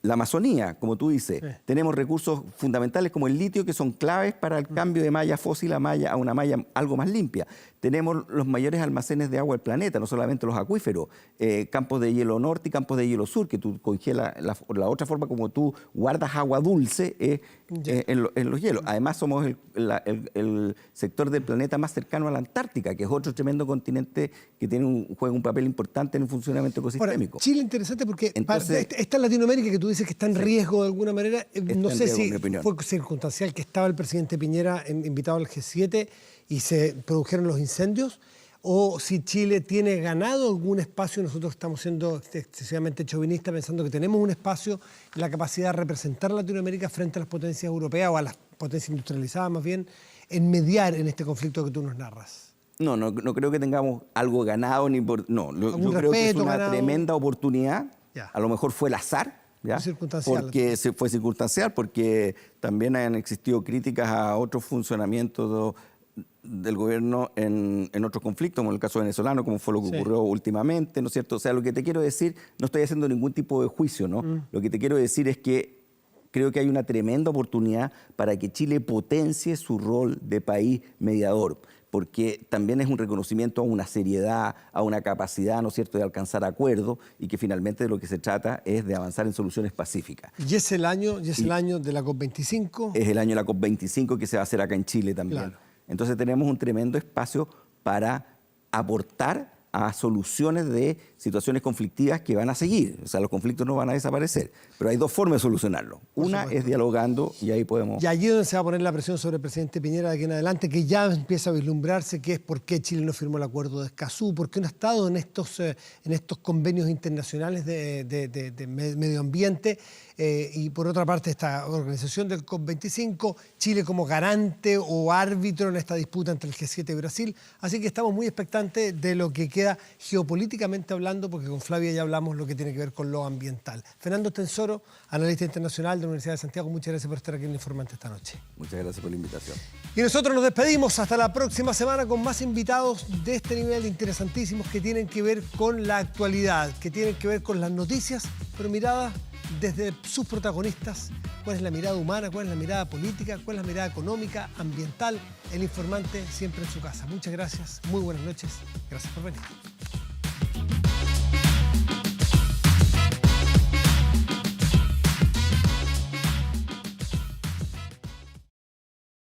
La Amazonía, como tú dices, tenemos recursos fundamentales como el litio que son claves para el cambio de malla fósil a una malla algo más limpia. Tenemos los mayores almacenes de agua del planeta, no solamente los acuíferos, campos de hielo norte y campos de hielo sur, que tú congelas, la otra forma como tú guardas agua dulce en los hielos. Además somos el sector del planeta más cercano a la Antártica, que es otro tremendo continente que juega un papel importante en el funcionamiento ecosistémico. Ahora, Chile interesante porque esta Latinoamérica que tú dices que está en riesgo de alguna manera, no sé si fue circunstancial que estaba el presidente Piñera invitado al G7 y se produjeron los incendios, o si Chile tiene ganado algún espacio. Nosotros estamos siendo excesivamente chauvinistas pensando que tenemos un espacio, la capacidad de representar a Latinoamérica frente a las potencias europeas o a las potencias industrializadas más bien, en mediar en este conflicto que tú nos narras. No creo que tengamos algo ganado ni por... No, yo creo que es una tremenda oportunidad. Ya. A lo mejor fue el azar, ¿ya? Porque fue circunstancial, porque también han existido críticas a otros funcionamientos del gobierno en otros conflictos, como en el caso venezolano, como fue lo que ocurrió últimamente, ¿no es cierto? O sea, lo que te quiero decir, no estoy haciendo ningún tipo de juicio, ¿no? Lo que te quiero decir es que creo que hay una tremenda oportunidad para que Chile potencie su rol de país mediador, porque también es un reconocimiento a una seriedad, a una capacidad, ¿no es cierto?, de alcanzar acuerdos, y que finalmente de lo que se trata es de avanzar en soluciones pacíficas. ¿Y es el año de la COP25? Es el año de la COP25 que se va a hacer acá en Chile también. Claro. Entonces tenemos un tremendo espacio para aportar a soluciones de situaciones conflictivas que van a seguir. O sea, los conflictos no van a desaparecer. Pero hay dos formas de solucionarlo. Una es dialogando, y ahí podemos... Y allí es donde se va a poner la presión sobre el presidente Piñera de aquí en adelante, que ya empieza a vislumbrarse, que es por qué Chile no firmó el acuerdo de Escazú, por qué no ha estado en estos convenios internacionales de medio ambiente. Y por otra parte, esta organización del COP25, Chile como garante o árbitro en esta disputa entre el G7 y Brasil. Así que estamos muy expectantes de lo que queda geopolíticamente hablando, porque con Flavia ya hablamos lo que tiene que ver con lo ambiental. Fernando Tensoro, analista internacional de la Universidad de Santiago, muchas gracias por estar aquí en El Informante esta noche. Muchas gracias por la invitación. Y nosotros nos despedimos hasta la próxima semana con más invitados de este nivel interesantísimos que tienen que ver con la actualidad, que tienen que ver con las noticias, pero mirada desde sus protagonistas. ¿Cuál es la mirada humana? ¿Cuál es la mirada política? ¿Cuál es la mirada económica, ambiental? El Informante siempre en su casa. Muchas gracias, muy buenas noches. Gracias por venir.